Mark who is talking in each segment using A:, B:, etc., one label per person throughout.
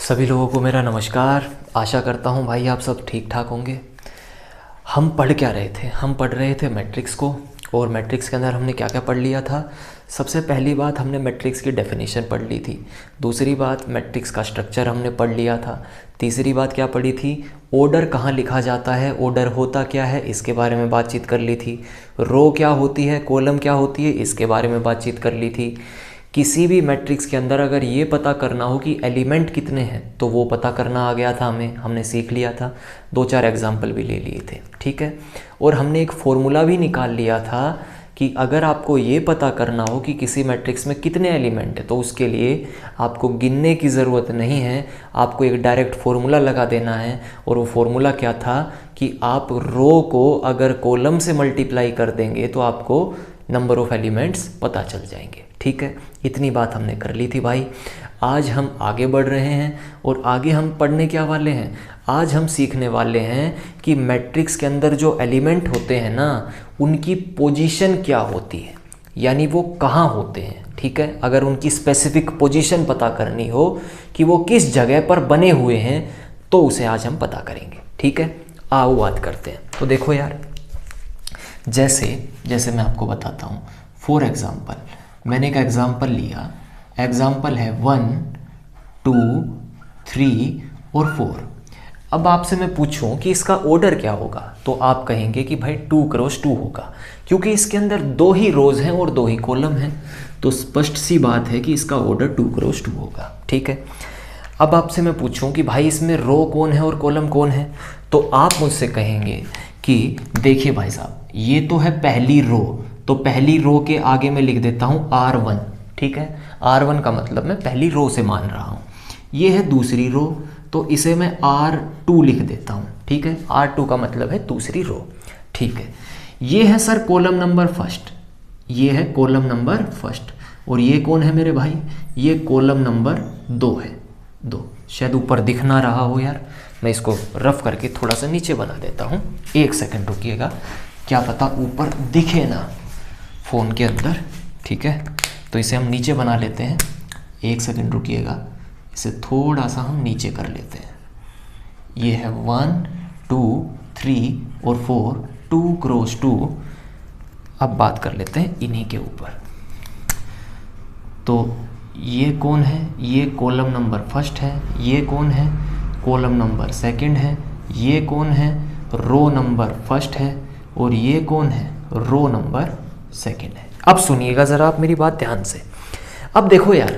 A: सभी लोगों को मेरा नमस्कार। आशा करता हूँ भाई आप सब ठीक ठाक होंगे। हम पढ़ क्या रहे थे? हम पढ़ रहे थे मैट्रिक्स को। और मैट्रिक्स के अंदर हमने क्या क्या पढ़ लिया था? सबसे पहली बात हमने मैट्रिक्स की डेफिनेशन पढ़ ली थी। दूसरी बात मैट्रिक्स का स्ट्रक्चर हमने पढ़ लिया था। तीसरी बात क्या पढ़ी थी? ऑर्डर कहाँ लिखा जाता है, ऑर्डर होता क्या है, इसके बारे में बातचीत कर ली थी। रो क्या होती है, कॉलम क्या होती है, इसके बारे में बातचीत कर ली थी। किसी भी मैट्रिक्स के अंदर अगर ये पता करना हो कि एलिमेंट कितने हैं तो वो पता करना आ गया था हमने सीख लिया था। 2-4 एग्जाम्पल भी ले लिए थे, ठीक है। और हमने एक फॉर्मूला भी निकाल लिया था कि अगर आपको ये पता करना हो कि किसी मैट्रिक्स में कितने एलिमेंट हैं तो उसके लिए आपको गिनने की ज़रूरत नहीं है, आपको एक डायरेक्ट फार्मूला लगा देना है। और वो फार्मूला क्या था कि आप रो को अगर कॉलम से मल्टीप्लाई कर देंगे तो आपको नंबर ऑफ़ एलिमेंट्स पता चल जाएंगे, ठीक है। इतनी बात हमने कर ली थी भाई। आज हम आगे बढ़ रहे हैं और आगे हम पढ़ने क्या वाले हैं? आज हम सीखने वाले हैं कि मैट्रिक्स के अंदर जो एलिमेंट होते हैं ना, उनकी पोजीशन क्या होती है, यानी वो कहाँ होते हैं, ठीक है। अगर उनकी स्पेसिफिक पोजीशन पता करनी हो कि वो किस जगह पर बने हुए हैं तो उसे आज हम पता करेंगे, ठीक है। आओ बात करते हैं। तो देखो यार, जैसे मैं आपको बताता हूँ। फॉर एग्ज़ाम्पल मैंने एक एग्ज़ाम्पल लिया। एग्ज़ाम्पल है 1, 2, 3 और 4। अब आपसे मैं पूछूं कि इसका ऑर्डर क्या होगा तो आप कहेंगे कि भाई 2 क्रॉस 2 होगा, क्योंकि इसके अंदर 2 ही रोज़ हैं और 2 ही कॉलम हैं। तो स्पष्ट सी बात है कि इसका ऑर्डर 2 क्रॉस 2 होगा, ठीक है। अब आपसे मैं पूछूं कि भाई इसमें रो कौन है और कॉलम कौन है, तो आप मुझसे कहेंगे कि देखिए भाई साहब, ये तो है पहली रो, तो पहली रो के आगे मैं लिख देता हूँ R1, ठीक है। R1 का मतलब मैं पहली रो से मान रहा हूँ। ये है दूसरी रो, तो इसे मैं R2 लिख देता हूँ, ठीक है। R2 का मतलब है दूसरी रो, ठीक है। ये है सर कॉलम नंबर फर्स्ट, ये है कॉलम नंबर फर्स्ट। और ये कौन है मेरे भाई? ये कॉलम नंबर 2 है। 2 शायद ऊपर दिख ना रहा हो यार, मैं इसको रफ करके थोड़ा सा नीचे बना देता हूँ। 1 सेकंड रुकिएगा, क्या पता ऊपर दिखे ना फ़ोन के अंदर, ठीक है। तो इसे हम नीचे बना लेते हैं। 1 सेकंड रुकिएगा, इसे थोड़ा सा हम नीचे कर लेते हैं। ये है 1, 2, 3 और 4, 2 क्रॉस 2। अब बात कर लेते हैं इन्हीं के ऊपर। तो ये कौन है? ये कॉलम नंबर फर्स्ट है। ये कौन है? कॉलम नंबर सेकंड है। ये कौन है? रो नंबर फर्स्ट है। और ये कौन है? रो नंबर सेकंड है। अब सुनिएगा ज़रा आप मेरी बात ध्यान से। अब देखो यार,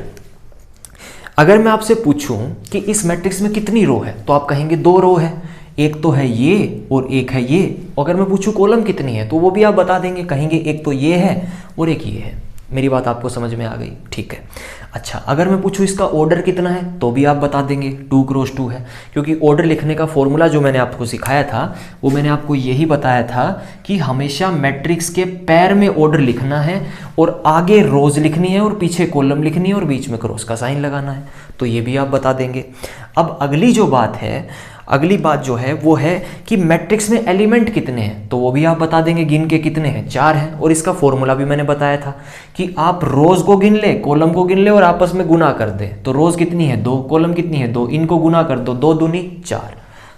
A: अगर मैं आपसे पूछूं कि इस मैट्रिक्स में कितनी रो है तो आप कहेंगे 2 रो है, एक तो है ये और एक है ये। अगर मैं पूछूं कॉलम कितनी है तो वो भी आप बता देंगे, कहेंगे एक तो ये है और एक ये है। मेरी बात आपको समझ में आ गई, ठीक है। अच्छा, अगर मैं पूछूं इसका ऑर्डर कितना है तो भी आप बता देंगे 2 क्रॉस 2 है, क्योंकि ऑर्डर लिखने का फॉर्मूला जो मैंने आपको सिखाया था वो मैंने आपको यही बताया था कि हमेशा मैट्रिक्स के पैर में ऑर्डर लिखना है और आगे रोज लिखनी है और पीछे कॉलम लिखनी है और बीच में क्रॉस का साइन लगाना है। तो ये भी आप बता देंगे। अब अगली बात जो है वो है कि मैट्रिक्स में एलिमेंट कितने हैं तो वो भी आप बता देंगे, गिन के कितने हैं? 4 हैं। और इसका फॉर्मूला भी मैंने बताया था कि आप रोज को गिन ले, कॉलम को गिन ले और आपस में गुना कर दे। तो रोज कितनी है? 2, कॉलम कितनी है? 2, इनको गुना कर दो, 2 दूनी 4।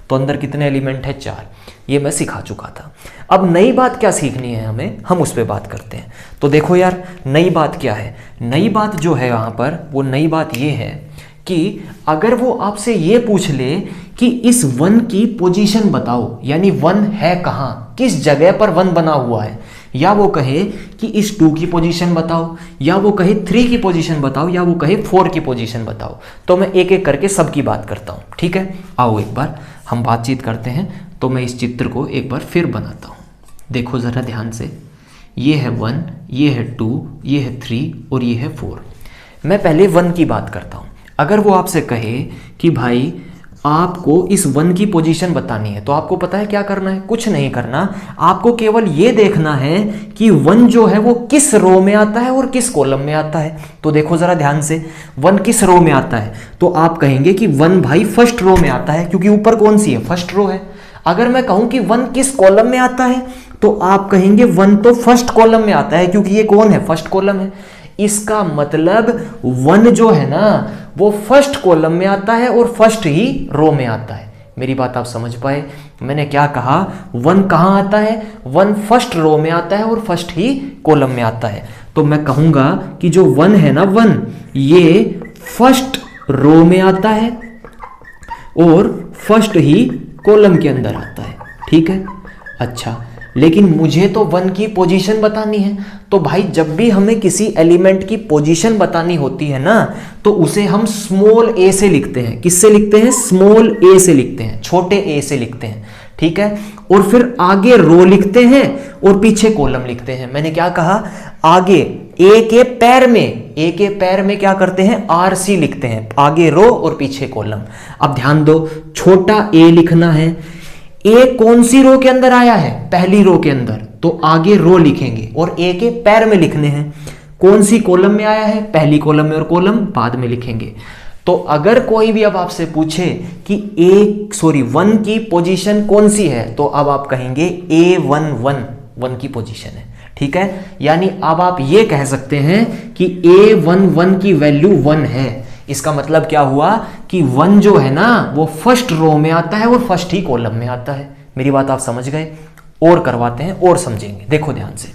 A: तो अंदर कितने एलिमेंट है? 4। ये मैं सिखा चुका था। अब नई बात क्या सीखनी है हमें, हम उस पर बात करते हैं। तो देखो यार, नई बात क्या है? नई बात जो है यहाँ पर, वो नई बात ये है कि अगर वो आपसे ये पूछ ले कि इस 1 की पोजीशन बताओ, यानी 1 है कहाँ, किस जगह पर 1 बना हुआ है, या वो कहे कि इस 2 की पोजीशन बताओ, या वो कहे 3 की पोजीशन बताओ, या वो कहे 4 की पोजीशन बताओ, तो मैं एक एक करके सबकी बात करता हूँ, ठीक है। आओ एक बार हम बातचीत करते हैं। तो मैं इस चित्र को एक बार फिर बनाता हूँ। देखो ज़रा ध्यान से, ये है 1, ये है 2, ये है 3 और ये है 4। मैं पहले 1 की बात करता हूँ। अगर वो आपसे कहे कि भाई आपको इस 1 की पोजीशन बतानी है तो आपको पता है क्या करना है? कुछ नहीं करना, आपको केवल ये देखना है कि 1 जो है वो किस रो में आता है और किस कॉलम में आता है। तो देखो जरा ध्यान से, 1 किस रो में आता है तो आप कहेंगे कि 1 भाई फर्स्ट रो में आता है, क्योंकि ऊपर कौन सी है? फर्स्ट रो है। अगर मैं कहूं कि 1 किस कॉलम में आता है तो आप कहेंगे 1 तो फर्स्ट कॉलम में आता है, क्योंकि ये कौन है? फर्स्ट कॉलम है। इसका मतलब 1 जो है ना वो फर्स्ट कॉलम में आता है और फर्स्ट ही रो में आता है। मेरी बात आप समझ पाए? मैंने क्या कहा, 1 कहाँ आता है? 1 फर्स्ट रो में आता है और फर्स्ट ही कॉलम में आता है। तो मैं कहूंगा कि जो 1 है ना, 1 ये फर्स्ट रो में आता है और फर्स्ट ही कॉलम के अंदर आता है। ठीक है, अच्छा, लेकिन मुझे तो 1 की पोजीशन बतानी है। तो भाई जब भी हमें किसी एलिमेंट की पोजीशन बतानी होती है ना, तो उसे हम स्मॉल ए से लिखते हैं। किससे लिखते हैं? स्मॉल ए से लिखते हैं, छोटे ए से लिखते हैं। ठीक है, और फिर आगे रो लिखते हैं और पीछे कॉलम लिखते हैं। मैंने क्या कहा, आगे ए के पैर में क्या करते हैं? आर सी लिखते हैं, आगे रो और पीछे कॉलम। अब ध्यान दो, छोटा ए लिखना है। ए कौन सी रो के अंदर आया है? पहली रो के अंदर, तो आगे रो लिखेंगे और ए के पैर में लिखने हैं। कौन सी कॉलम में आया है? पहली कॉलम में, और कॉलम बाद में लिखेंगे। तो अगर कोई भी अब आपसे पूछे कि 1 की पोजीशन कौन सी है, तो अब आप कहेंगे A11 की पोजीशन है। ठीक है, यानी अब आप ये कह सकते हैं कि A11 की वैल्यू 1 है। इसका मतलब क्या हुआ कि 1 जो है ना वो फर्स्ट रो में आता है और फर्स्ट ही कॉलम में आता है। मेरी बात आप समझ गए? और करवाते हैं और समझेंगे, देखो ध्यान से।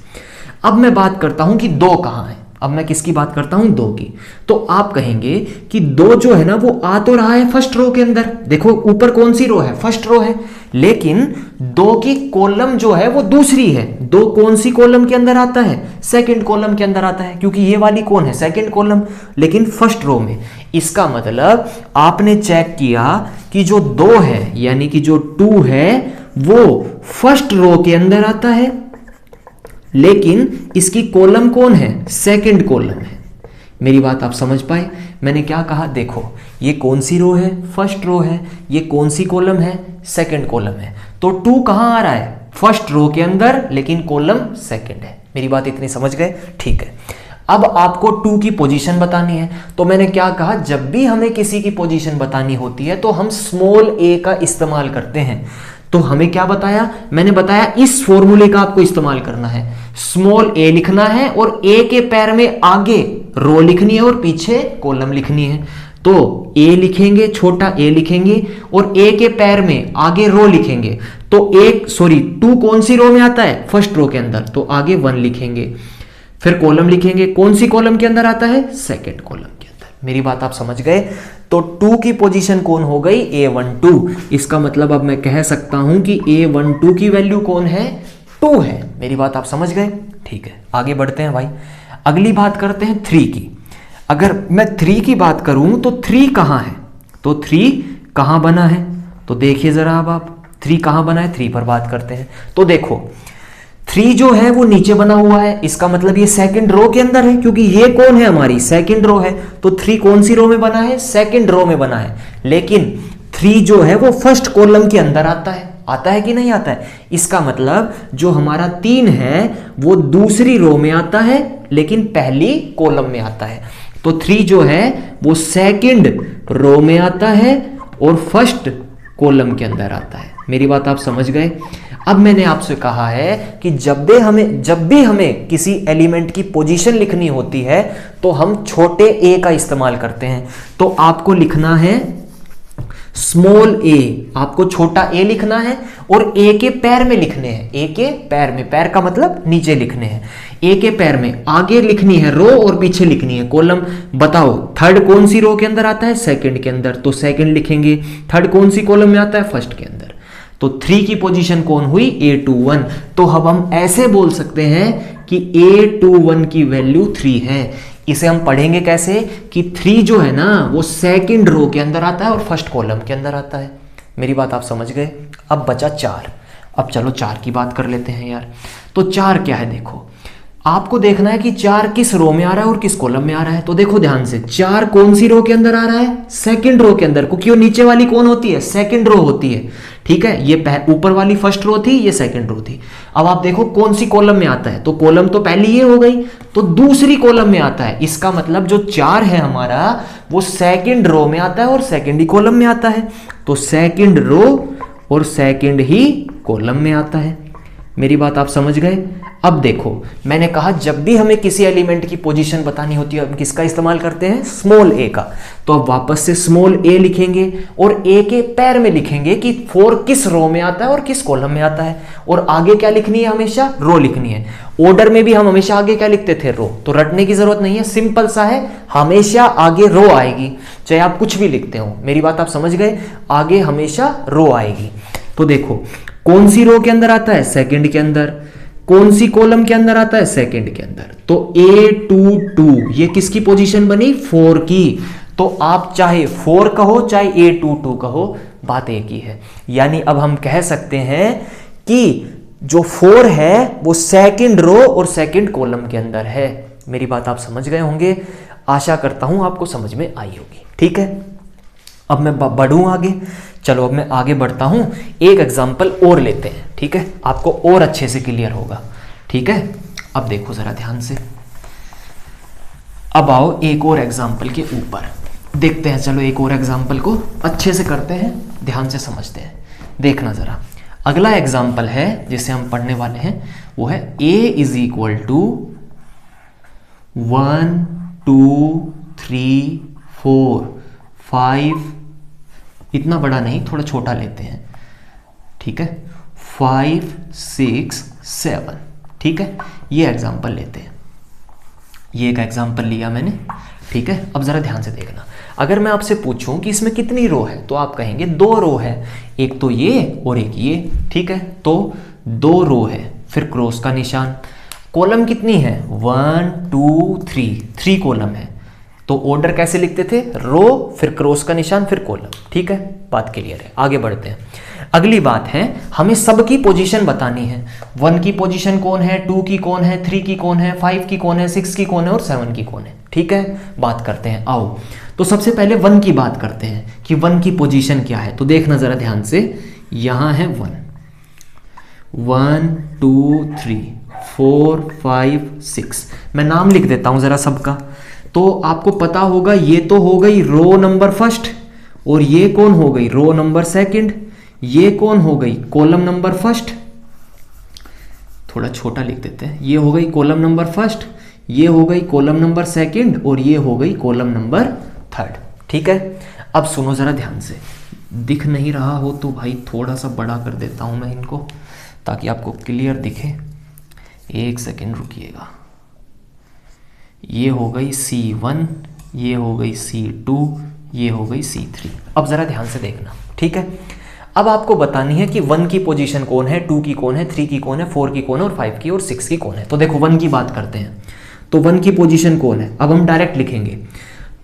A: अब मैं बात करता हूं कि 2 कहां है। अब मैं किसकी बात करता हूं? 2 की। तो आप कहेंगे कि 2 जो है ना वो आ तो रहा है फर्स्ट रो के अंदर। देखो ऊपर कौन सी रो है? फर्स्ट रो है। लेकिन 2 की कॉलम जो है वो दूसरी है। 2 कौन सी कॉलम के अंदर आता है? सेकंड कॉलम के अंदर आता है, क्योंकि ये वाली कौन है? सेकंड कॉलम, लेकिन फर्स्ट रो में। इसका मतलब आपने चेक किया कि जो 2 है यानी कि जो 2 है वो फर्स्ट रो के अंदर आता है, लेकिन इसकी कॉलम कौन है? सेकंड कॉलम है। मेरी बात आप समझ पाए? मैंने क्या कहा, देखो ये कौन सी रो है? फर्स्ट रो है। ये कौन सी कॉलम है? सेकंड कॉलम है। तो 2 कहां आ रहा है? फर्स्ट रो के अंदर, लेकिन कॉलम सेकंड है। मेरी बात इतनी समझ गए? ठीक है, अब आपको 2 की पोजीशन बतानी है। तो मैंने क्या कहा, जब भी हमें किसी की पोजीशन बतानी होती है तो हम स्मॉल ए का इस्तेमाल करते हैं। तो हमें क्या बताया? मैंने बताया इस फॉर्मूले का आपको इस्तेमाल करना है। स्मॉल ए लिखना है और ए के पैर में आगे रो लिखनी है और पीछे कॉलम लिखनी है। तो ए लिखेंगे, छोटा ए लिखेंगे और ए के पैर में आगे रो लिखेंगे। तो 2 कौन सी रो में आता है? फर्स्ट रो के अंदर, तो आगे 1 लिखेंगे। फिर कॉलम लिखेंगे। कौन सी कॉलम के अंदर आता है? सेकंड कॉलम के अंदर। मेरी बात आप समझ गए? तो 2 की पोजीशन कौन हो गई? A12। इसका मतलब अब मैं कह सकता हूं कि A12 की वैल्यू कौन है? 2 है। मेरी बात आप समझ गए? ठीक है, आगे बढ़ते हैं भाई। अगली बात करते हैं 3 की। अगर मैं 3 की बात करूं तो 3 कहां है? तो 3 कहां बना है? तो देखिए जरा, अब आप 3 कहां बना है, 3 पर बात करते हैं। तो देखो 3 जो है वो नीचे बना हुआ है। इसका मतलब ये सेकंड रो के अंदर है, क्योंकि ये कौन है? हमारी सेकंड रो है। तो 3 कौन सी रो में बना है? सेकंड रो में बना है। लेकिन 3 जो है वो फर्स्ट कॉलम के अंदर आता है। आता है कि नहीं आता है? इसका मतलब जो हमारा 3 है वो दूसरी रो में आता है, लेकिन पहली कॉलम में आता है। तो 3 जो है वो सेकंड रो में आता है और फर्स्ट कॉलम के अंदर आता है। मेरी बात आप समझ गए? अब मैंने आपसे कहा है कि जब भी हमें किसी एलिमेंट की पोजीशन लिखनी होती है तो हम छोटे ए का इस्तेमाल करते हैं। तो आपको लिखना है स्मॉल ए, आपको छोटा ए लिखना है और ए के पैर में लिखने हैं। ए के पैर में, पैर का मतलब नीचे लिखने हैं। ए के पैर में आगे लिखनी है रो और पीछे लिखनी है कॉलम। बताओ थर्ड कौन सी रो के अंदर आता है? सेकंड के अंदर, तो सेकंड लिखेंगे। थर्ड कौन सी कॉलम में आता है? फर्स्ट के अंदर। तो 3 की पोजीशन कौन हुई? A21। तो अब हम ऐसे बोल सकते हैं कि A21 की वैल्यू 3 है। इसे हम पढ़ेंगे कैसे कि 3 जो है ना वो सेकंड रो के अंदर आता है और फर्स्ट कॉलम के अंदर आता है। मेरी बात आप समझ गए? अब बचा 4। अब चलो 4 की बात कर लेते हैं यार। तो 4 क्या है? देखो आपको देखना है कि 4 किस रो में आ रहा है और किस कॉलम में आ रहा है। तो देखो ध्यान से, 4 कौन सी रो के अंदर आ रहा है? सेकंड रो के अंदर, क्योंकि वो नीचे वाली कौन होती है? सेकंड रो होती है। ठीक है, ये ऊपर वाली फर्स्ट रो थी, ये सेकंड रो थी। अब आप देखो कौन सी कॉलम में आता है। तो कॉलम तो पहली ये हो गई, तो दूसरी कॉलम में आता है। इसका मतलब जो 4 है हमारा वो सेकंड रो में आता है और सेकंड ही कॉलम में आता है। तो सेकंड रो और सेकंड ही कॉलम में आता है। मेरी बात आप समझ गए। अब देखो, मैंने कहा जब भी हमें किसी एलिमेंट की पोजीशन बतानी होती है हम किसका इस्तेमाल करते हैं, स्मॉल ए का। तो अब वापस से स्मॉल ए लिखेंगे और ए के पैर में लिखेंगे कि 4 किस रो में आता है और किस कॉलम में आता है, और आगे क्या लिखनी है, हमेशा रो लिखनी है। ऑर्डर में भी हम हमेशा आगे क्या लिखते थे, रो। तो रटने की जरूरत नहीं है, सिंपल सा है, हमेशा आगे रो आएगी, चाहे आप कुछ भी लिखते हो। मेरी बात आप समझ गए, आगे हमेशा रो आएगी। तो देखो कौन सी रो के अंदर आता है, सेकंड के अंदर। कौन सी कॉलम के अंदर आता है, सेकंड के अंदर। तो A22 ये किसकी पोजीशन बनी, 4 की। तो आप चाहे 4 कहो चाहे A22 कहो, बात एक ही है। यानी अब हम कह सकते हैं कि जो 4 है वो सेकंड रो और सेकंड कॉलम के अंदर है। मेरी बात आप समझ गए होंगे, आशा करता हूं आपको समझ में आई होगी। ठीक है, अब मैं बढ़ूं आगे। चलो अब मैं आगे बढ़ता हूं, एक एग्जाम्पल और लेते हैं। ठीक है, आपको और अच्छे से क्लियर होगा। ठीक है, अब देखो जरा ध्यान से, अब आओ एक और एग्जाम्पल के ऊपर देखते हैं। चलो एक और एग्जाम्पल को अच्छे से करते हैं, ध्यान से समझते हैं। देखना जरा, अगला एग्जाम्पल है जिसे हम पढ़ने वाले हैं, वो है A इज इक्वल टू 1 2 3 4 5, इतना बड़ा नहीं, थोड़ा छोटा लेते हैं। ठीक है, 5 6 7। ठीक है, ये एग्जाम्पल लेते हैं, ये एक एग्जाम्पल लिया मैंने। ठीक है, अब जरा ध्यान से देखना, अगर मैं आपसे पूछूं कि इसमें कितनी रो है, तो आप कहेंगे 2 रो है, एक तो ये और एक ये। ठीक है, तो 2 रो है, फिर क्रॉस का निशान। कॉलम कितनी है, 1 2 3 कॉलम है। तो ऑर्डर कैसे लिखते थे, रो फिर क्रॉस का निशान फिर कॉलम। ठीक है, बात क्लियर है, आगे बढ़ते हैं। अगली बात है, हमें सबकी पोजीशन बतानी है। 1 की पोजीशन कौन है, 2 की कौन है, 3 की कौन है, 5 की कौन है, 6 की कौन है और 7 की कौन है। ठीक है, बात करते हैं, आओ। तो सबसे पहले 1 की बात करते हैं कि 1 की पोजीशन क्या है। तो देखना जरा ध्यान से, यहां है 1 1 2 3 4 5 6। मैं नाम लिख देता हूं जरा सबका, तो आपको पता होगा ये तो हो गई रो नंबर फर्स्ट, और ये कौन हो गई, रो नंबर सेकंड। ये कौन हो गई, कॉलम नंबर फर्स्ट। थोड़ा छोटा लिख देते हैं, ये हो गई कॉलम नंबर फर्स्ट, ये हो गई कॉलम नंबर सेकंड, और ये हो गई कॉलम नंबर थर्ड। ठीक है, अब सुनो जरा ध्यान से, दिख नहीं रहा हो तो भाई थोड़ा सा बड़ा कर देता हूं मैं इनको, ताकि आपको क्लियर दिखे। एक सेकेंड रुकिएगा। ये हो गई C1, ये हो गई C2, ये हो गई C3। अब जरा ध्यान से देखना। ठीक है, अब आपको बतानी है कि 1 की पोजीशन कौन है, 2 की कौन है, 3 की कौन है, 4 की कौन है और 5 की और 6 की कौन है। तो देखो 1 की बात करते हैं, तो 1 की पोजीशन कौन है, अब हम डायरेक्ट लिखेंगे।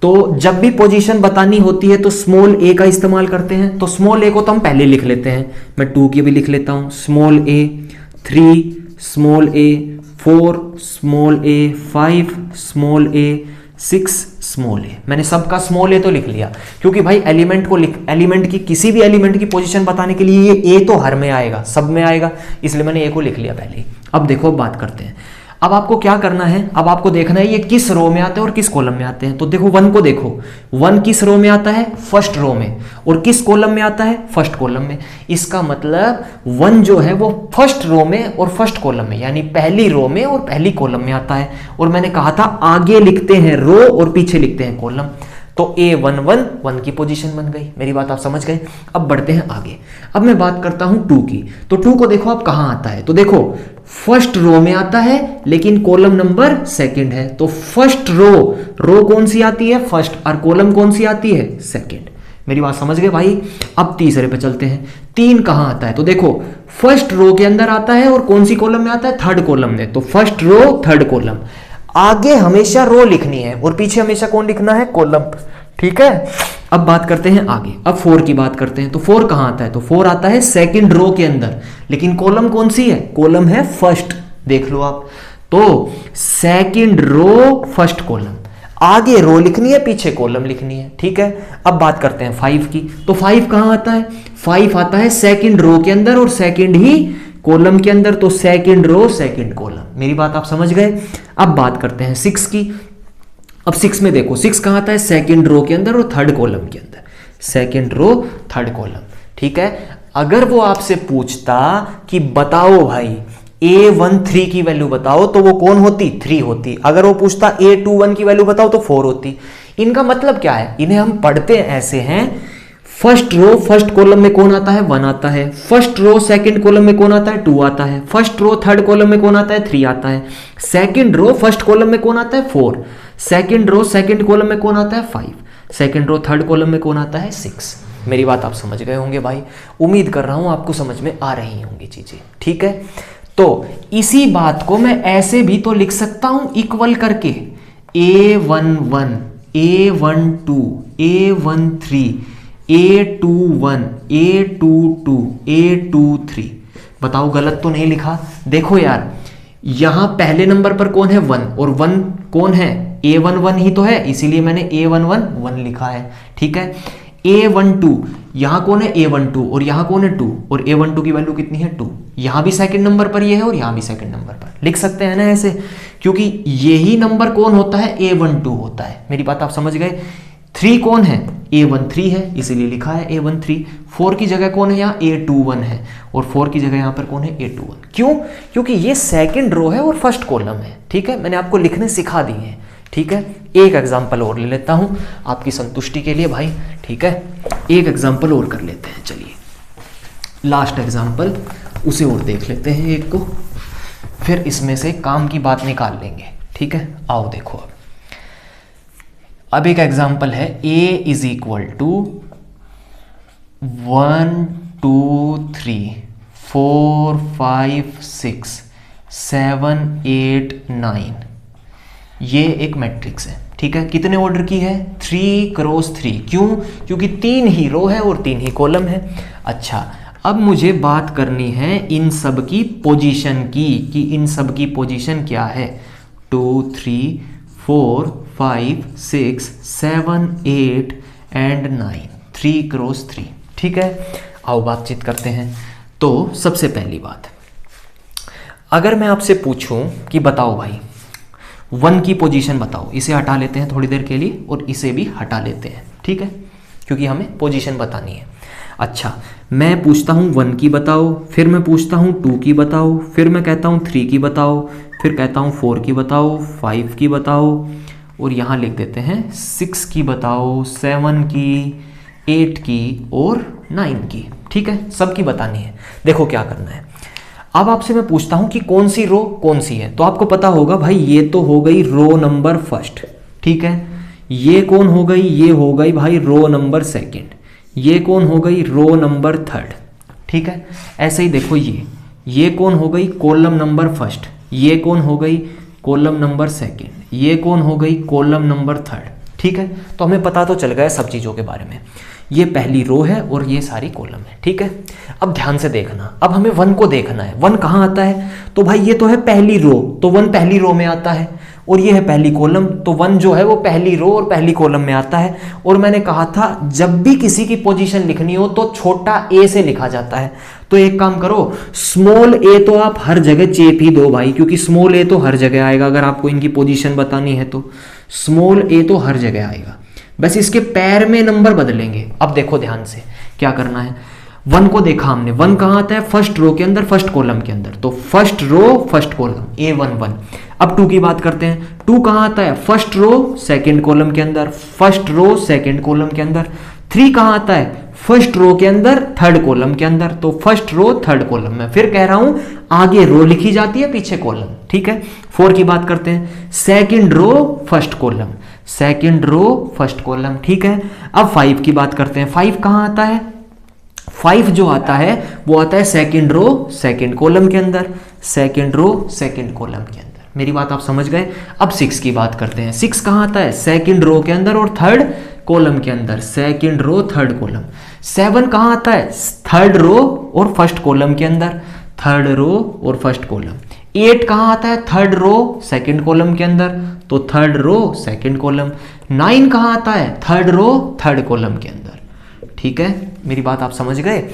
A: तो जब भी पोजीशन बतानी होती है तो स्मॉल ए का इस्तेमाल करते हैं। तो स्मॉल ए को तो हम पहले लिख लेते हैं, मैं 2 की भी लिख लेता हूं, स्मॉल ए 3 स्मॉल ए 4 स्मॉल ए 5 स्मॉल ए 6 स्मॉल ए। मैंने सबका स्मॉल ए तो लिख लिया, क्योंकि भाई एलिमेंट की किसी भी एलिमेंट की पोजीशन बताने के लिए ये ए तो हर में आएगा, सब में आएगा, इसलिए मैंने ए को लिख लिया पहले ही। अब देखो, अब बात करते हैं। अब आपको क्या करना है, अब आपको देखना है ये किस रो में आते हैं और किस कॉलम में आते हैं। तो देखो 1 को देखो, 1 किस रो में आता है, फर्स्ट रो में, और किस कॉलम में आता है, फर्स्ट कॉलम में। इसका मतलब 1 जो है वो फर्स्ट रो में और फर्स्ट कॉलम में, यानी पहली रो में और पहली कॉलम में आता है। और मैंने कहा था आगे लिखते हैं रो और पीछे लिखते हैं कॉलम। तो A11 की पोजीशन बन गई। मेरी बात आप समझ गए। अब बढ़ते हैं आगे। अब मैं बात करता हूं 2 की। तो 2 को देखो अब कहां आता है, तो देखो फर्स्ट रो में आता है, लेकिन कॉलम नंबर सेकंड है। तो फर्स्ट रो कौन सी आती है, फर्स्ट, और कॉलम कौन सी आती है, सेकंड। मेरी बात समझ गए भाई। अब तीसरे पे चलते हैं। 3 कहां आता है, तो देखो फर्स्ट रो के अंदर आता है, और कौन सी कॉलम में आता है, थर्ड कॉलम में। तो फर्स्ट रो थर्ड कॉलम, आगे हमेशा रो लिखनी है और पीछे हमेशा कौन लिखना है, कॉलम। ठीक है, अब बात करते हैं आगे। अब 4 की बात करते हैं। तो 4 कहां आता है, तो 4 आता है सेकंड रो के अंदर, लेकिन कॉलम कौन सी है, कॉलम है फर्स्ट। देख लो आप, तो सेकंड रो फर्स्ट कॉलम, आगे रो लिखनी है पीछे कॉलम लिखनी है। ठीक है, अब बात करते हैं 5 की। तो 5 कहां आता है, 5 आता है सेकंड रो के अंदर और सेकंड ही कॉलम के अंदर। तो सेकंड रो सेकंड कॉलम। मेरी बात आप समझ गए। अब बात करते हैं 6 की। अब 6 में देखो 6 कहां आता है, सेकंड रो के अंदर और थर्ड कॉलम के अंदर, सेकंड रो थर्ड कॉलम। ठीक है, अगर वो आपसे पूछता कि बताओ भाई A13 की वैल्यू बताओ तो वो कौन होती? 3 होती। अगर वो पूछता A21 की वैल्यू बताओ तो 4 होती। इनका मतलब क्या है? इन्हें हम पढ़ते ऐसे हैं, फर्स्ट रो फर्स्ट कॉलम में कौन आता है? 1 आता है। फर्स्ट रो सेकंड कॉलम में कौन आता है? 2 आता है। फर्स्ट रो थर्ड कॉलम में कौन आता है? 3 आता है। सेकंड रो फर्स्ट कॉलम में कौन आता है? 4। सेकंड रो सेकंड कॉलम में कौन आता है? 5। सेकंड रो थर्ड कॉलम में कौन आता है? 6। मेरी बात आप समझ गए होंगे भाई। उम्मीद कर रहा हूं आपको समझ में आ रही होंगी चीजें, ठीक है। तो इसी बात को मैं ऐसे भी तो लिख सकता हूं इक्वल करके, A11 A12 A13 A21 A22 A23। बताओ गलत तो नहीं लिखा? देखो यार, यहां पहले नंबर पर कौन है? 1, और 1 कौन है? A11 ही तो है, इसीलिए मैंने A11 1 लिखा है, ठीक है। A12 यहां कौन है? A12, और यहां कौन है? 2, और A12 की वैल्यू कितनी है? 2। यहां भी सेकंड नंबर पर ये है और यहां भी सेकंड नंबर पर, लिख सकते हैं ना ऐसे, क्योंकि यही नंबर कौन होता है? A12 होता है। मेरी बात आप समझ गए। 3 कौन है? A13 है, इसीलिए लिखा है A13। 4 की जगह कौन है? यहाँ A21 है, और 4 की जगह यहाँ पर कौन है? A21। क्यों? क्योंकि ये सेकंड रो है और फर्स्ट कॉलम है, ठीक है। मैंने आपको लिखने सिखा दिए हैं, ठीक है। एक एग्जाम्पल और ले लेता हूं आपकी संतुष्टि के लिए भाई, ठीक है। एक एग्जाम्पल और कर लेते हैं, चलिए लास्ट एग्जाम्पल उसे और देख लेते हैं एक को, फिर इसमें से काम की बात निकाल लेंगे, ठीक है। आओ देखो, अब एक एग्जाम्पल है, A इज इक्वल टू 1 2 3 4 5 6 7 8 9। ये एक मैट्रिक्स है, ठीक है। कितने ऑर्डर की है? 3 क्रॉस 3। क्यों? क्योंकि 3 ही रो है और 3 ही कॉलम है। अच्छा, अब मुझे बात करनी है इन सब की पोजीशन की, कि इन सब की पोजीशन क्या है। 2 3 4 5 6 7 8 एंड 9, 3 क्रॉस 3, ठीक है। आओ बातचीत करते हैं। तो सबसे पहली बात, अगर मैं आपसे पूछूं कि बताओ भाई 1 की पोजीशन बताओ, इसे हटा लेते हैं थोड़ी देर के लिए और इसे भी हटा लेते हैं, ठीक है, क्योंकि हमें पोजीशन बतानी है। अच्छा, मैं पूछता हूँ 1 की बताओ, फिर मैं पूछता हूँ 2 की बताओ, फिर मैं कहता हूँ 3 की बताओ, फिर कहता हूँ 4 की बताओ, 5 की बताओ, और यहाँ लिख देते हैं 6 की बताओ, 7 की, 8 की और 9 की, ठीक है। सबकी बतानी है। देखो क्या करना है, अब आपसे मैं पूछता हूं कि कौन सी रो कौन सी है, तो आपको पता होगा भाई, ये तो हो गई रो नंबर फर्स्ट, ठीक है। ये कौन हो गई? ये हो गई भाई रो नंबर सेकंड। ये कौन हो गई? रो नंबर थर्ड, ठीक है। ऐसे ही देखो, ये कौन हो गई? Column number first. ये कौन हो गई? Column number second. ये कौन हो गई? कॉलम नंबर थर्ड, ठीक है। तो हमें पता तो चल गया सब चीज़ों के बारे में। ये पहली रो है और ये सारी कॉलम है, ठीक है। अब ध्यान से देखना, अब हमें 1 को देखना है। 1 कहाँ आता है? तो भाई ये तो है पहली रो, तो 1 पहली रो में आता है, और ये है पहली कॉलम, तो 1 जो है वो पहली रो और पहली कॉलम में आता है। और मैंने कहा था जब भी किसी की पोजीशन लिखनी हो तो छोटा a से लिखा जाता है। तो एक काम करो, स्मॉल a तो आप हर जगह चेप ही दो भाई, क्योंकि स्मॉल a तो हर जगह आएगा। अगर आपको इनकी पोजीशन बतानी है तो स्मॉल a तो हर जगह आएगा, बस इसके पैर में नंबर बदलेंगे। अब देखो ध्यान से क्या करना है। 1 को देखा हमने, 1 कहाँ आता है? फर्स्ट रो के अंदर, फर्स्ट कॉलम के अंदर, तो first row first column A11। अब 2 की बात करते हैं। 2 कहाँ आता है? फर्स्ट रो सेकंड कॉलम के अंदर, फर्स्ट रो सेकंड कॉलम के अंदर। 3 कहाँ आता है? फर्स्ट रो के अंदर, थर्ड कॉलम के अंदर, तो फर्स्ट रो थर्ड कॉलम में। फिर कह रहा हूं आगे रो लिखी जाती है, पीछे कॉलम, ठीक है। 4 की बात करते हैं, second row first column, second row first column, ठीक है। अब 5 की बात करते हैं। 5 कहां आता है? 5 जो आता है वो आता है सेकंड रो सेकंड कॉलम के अंदर, सेकंड रो सेकंड कॉलम के अंदर। मेरी बात आप समझ गए। अब 6 की बात करते हैं। 6 कहां आता है? सेकंड रो के अंदर और थर्ड कॉलम के अंदर, सेकंड रो थर्ड कॉलम। 7 कहां आता है? थर्ड रो और फर्स्ट कॉलम के अंदर, थर्ड रो और फर्स्ट कॉलम। 8 कहां आता है? थर्ड रो सेकंड कॉलम के अंदर, तो थर्ड रो सेकंड कॉलम। 9 कहां आता है? थर्ड रो थर्ड कॉलम के अंदर, ठीक है। मेरी बात आप समझ गए।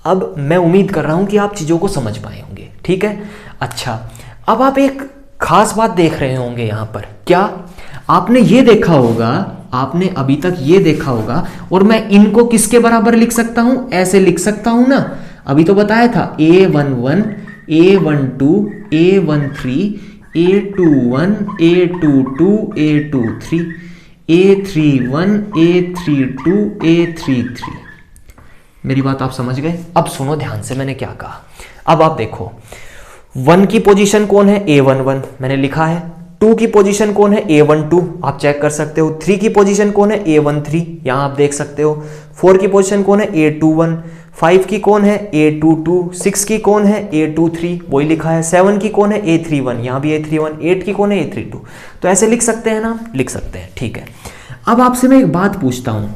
A: अब मैं उम्मीद कर रहा हूं कि आप चीजों को समझ पाए होंगे, ठीक है। अच्छा, अब आप एक खास बात देख रहे होंगे यहां पर। क्या? आपने ये देखा होगा, आपने अभी तक ये देखा होगा, और मैं इनको किसके बराबर लिख सकता हूं? ऐसे लिख सकता हूं ना। अभी तो बताया था A11 A12 A13 A21 A22 A23 A31 A32 A33। मेरी बात आप समझ गए? अब सुनो ध्यान से मैंने क्या कहा। अब आप देखो 1 की पोजीशन कौन है, A11 मैंने लिखा है। 2 की पोजीशन कौन है, A12 आप चेक कर सकते हो। 3 की पोजीशन कौन है, A13 यहां आप देख सकते हो। 4 की पोजीशन कौन है, A21। 5 की कौन है, A22। 6 की कौन है, A23 वही लिखा है। 7 की कौन है, A31 यहां भी A31। 8 की कौन है, A32। तो ऐसे लिख सकते हैं ना, लिख सकते हैं, ठीक है। अब आपसे मैं एक बात पूछता हूं,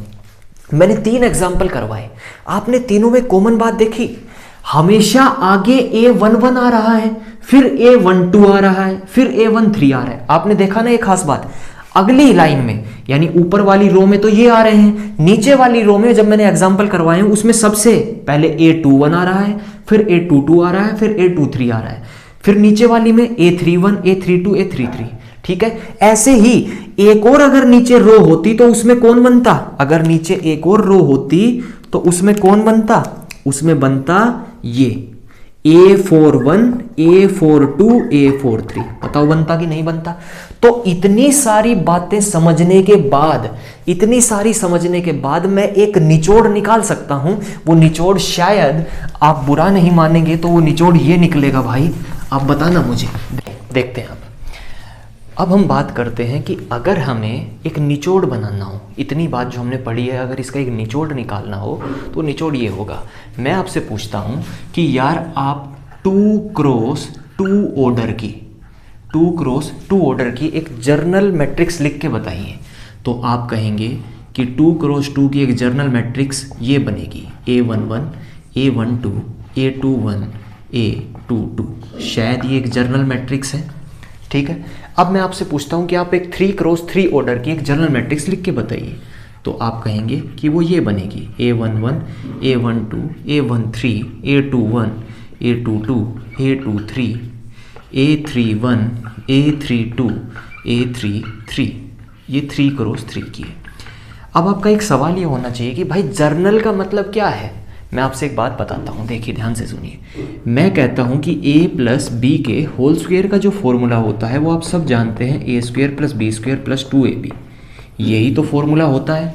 A: मैंने 3 एग्जाम्पल करवाए, आपने तीनों में कॉमन बात देखी, हमेशा आगे A11 आ रहा है, फिर A12 आ रहा है, फिर A13 आ रहा है। आपने देखा ना एक खास बात, अगली लाइन में यानी ऊपर वाली रो में तो ये आ रहे हैं, नीचे वाली रो में जब मैंने एग्जाम्पल करवाए हैं उसमें सबसे पहले A21 आ रहा है, फिर A22 आ रहा है, फिर A23 आ रहा है, फिर नीचे वाली में A31 A32 A33। ठीक है, ऐसे ही एक और अगर नीचे रो होती तो उसमें कौन बनता, अगर नीचे एक और रो होती तो उसमें कौन बनता, उसमें बनता ये A41 A42 A43। बताओ बनता कि नहीं बनता? तो इतनी सारी बातें समझने के बाद, इतनी सारी समझने के बाद मैं एक निचोड़ निकाल सकता हूं। वो निचोड़ शायद आप बुरा नहीं मानेंगे, तो वो निचोड़ ये निकलेगा भाई, आप बताना मुझे। देखते हैं अब हम बात करते हैं कि अगर हमें एक निचोड़ बनाना हो, इतनी बात जो हमने पढ़ी है अगर इसका एक निचोड़ निकालना हो तो निचोड़ ये होगा। मैं आपसे पूछता हूं कि यार आप 2x2 ऑर्डर की एक जर्नल मैट्रिक्स लिख के बताइए। तो आप कहेंगे कि 2x2 की एक जर्नल मैट्रिक्स ये बनेगी A11 A12 A21 A22। शायद ये एक जर्नल मैट्रिक्स है, ठीक है। अब मैं आपसे पूछता हूं कि आप एक 3x3 ऑर्डर की एक जनरल मैट्रिक्स लिख के बताइए। तो आप कहेंगे कि वो ये बनेगी A11 A12 A13 A21 A22 A23 A31 A32 A33। ये 3x3 की है। अब आपका एक सवाल ये होना चाहिए कि भाई जर्नल का मतलब क्या है। मैं आपसे एक बात बताता हूँ, देखिए ध्यान से सुनिए। मैं कहता हूँ कि a+b के होल स्क्वायर का जो फॉर्मूला होता है वो आप सब जानते हैं, a² + b² + 2ab। यही तो फॉर्मूला होता है,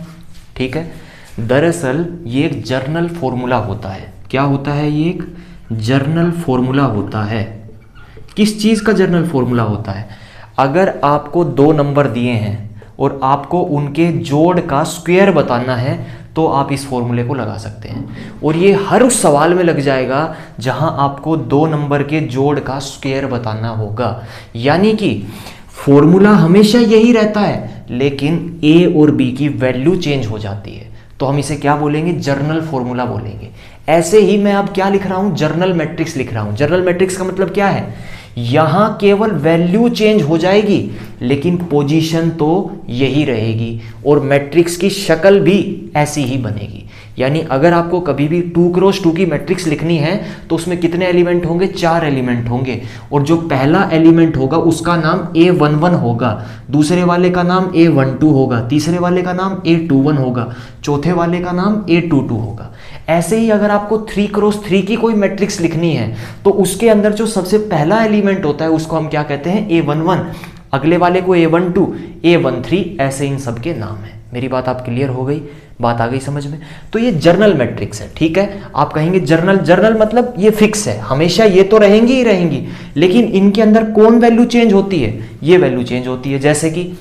A: ठीक है। दरअसल ये एक जर्नल फॉर्मूला होता है। क्या होता है? ये एक जर्नल फॉर्मूला होता है। किस चीज़ का जर्नल फॉर्मूला होता है? अगर आपको 2 नंबर दिए हैं और आपको उनके जोड़ का स्क्वायर बताना है तो आप इस फॉर्मूले को लगा सकते हैं, और ये हर उस सवाल में लग जाएगा जहां आपको 2 नंबर के जोड़ का स्क्वायर बताना होगा। यानी कि फॉर्मूला हमेशा यही रहता है, लेकिन a और b की वैल्यू चेंज हो जाती है, तो हम इसे क्या बोलेंगे? जर्नल फॉर्मूला बोलेंगे। ऐसे ही मैं अब क्या लिख रहा हूं? जर्नल मैट्रिक्स लिख रहा हूं। जर्नल मैट्रिक्स का मतलब क्या है? यहां केवल वैल्यू चेंज हो जाएगी लेकिन पोजीशन तो यही रहेगी, और मैट्रिक्स की शक्ल भी ऐसी ही बनेगी। यानी अगर आपको कभी भी 2x2 की मैट्रिक्स लिखनी है तो उसमें कितने एलिमेंट होंगे? 4 एलिमेंट होंगे, और जो पहला एलिमेंट होगा उसका नाम A11 होगा, दूसरे वाले का नाम A12 होगा, तीसरे वाले का नाम A21 होगा, चौथे वाले का नाम A22 होगा। ऐसे ही अगर आपको 3x3 की कोई मैट्रिक्स लिखनी है तो उसके अंदर जो सबसे पहला एलिमेंट होता है उसको हम क्या कहते हैं? A11, अगले वाले को A12 A13, ऐसे इन सब के नाम है। मेरी बात आप क्लियर हो गई? बात आ गई समझ में? तो ये जर्नल मैट्रिक्स है, ठीक है। आप कहेंगे जर्नल मतलब ये फिक्स है, हमेशा ये तो रहेंगी ही रहेंगी, लेकिन इनके अंदर कौन वैल्यू चेंज होती है? ये वैल्यू चेंज होती है। जैसे कि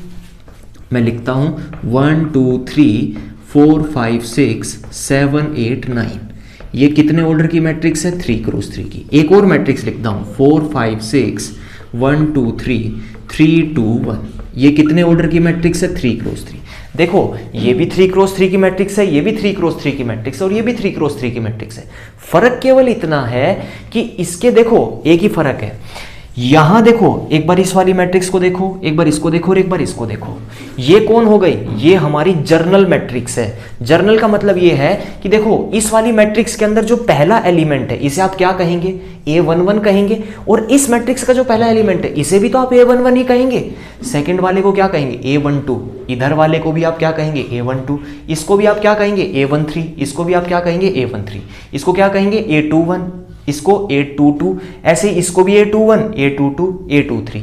A: मैं लिखता हूं 1 2 3 4 5 6 7 8 9, ये कितने ऑर्डर की मैट्रिक्स है? 3x3 की। एक और मैट्रिक्स लिखता हूं 4 5 6 1 2 3 3 2 1, ये कितने ऑर्डर की मैट्रिक्स है? 3x3। देखो ये भी 3x3 की मैट्रिक्स है, ये भी 3x3 की मैट्रिक्स है, और ये भी 3x3 की मैट्रिक्स है। फर्क केवल इतना है कि इसके देखो एक ही फर्क है, यहां देखो एक बार इस वाली मैट्रिक्स को देखो, एक बार इसको देखो और एक बार इसको देखो। ये कौन हो गई? ये हमारी जर्नल मैट्रिक्स है। जर्नल का मतलब ये है कि देखो इस वाली मैट्रिक्स के अंदर जो पहला एलिमेंट है इसे आप क्या कहेंगे? A11 कहेंगे, और इस मैट्रिक्स का जो पहला एलिमेंट है इसे भी तो आप A11 ही कहेंगे। सेकंड वाले को क्या कहेंगे? A12, इधर वाले को भी आप क्या कहेंगे? A12, इसको भी आप क्या कहेंगे? A13, इसको भी आप क्या कहेंगे? A13, इसको क्या कहेंगे? A21, इसको A22, ऐसे ही इसको भी A21, A22, A23।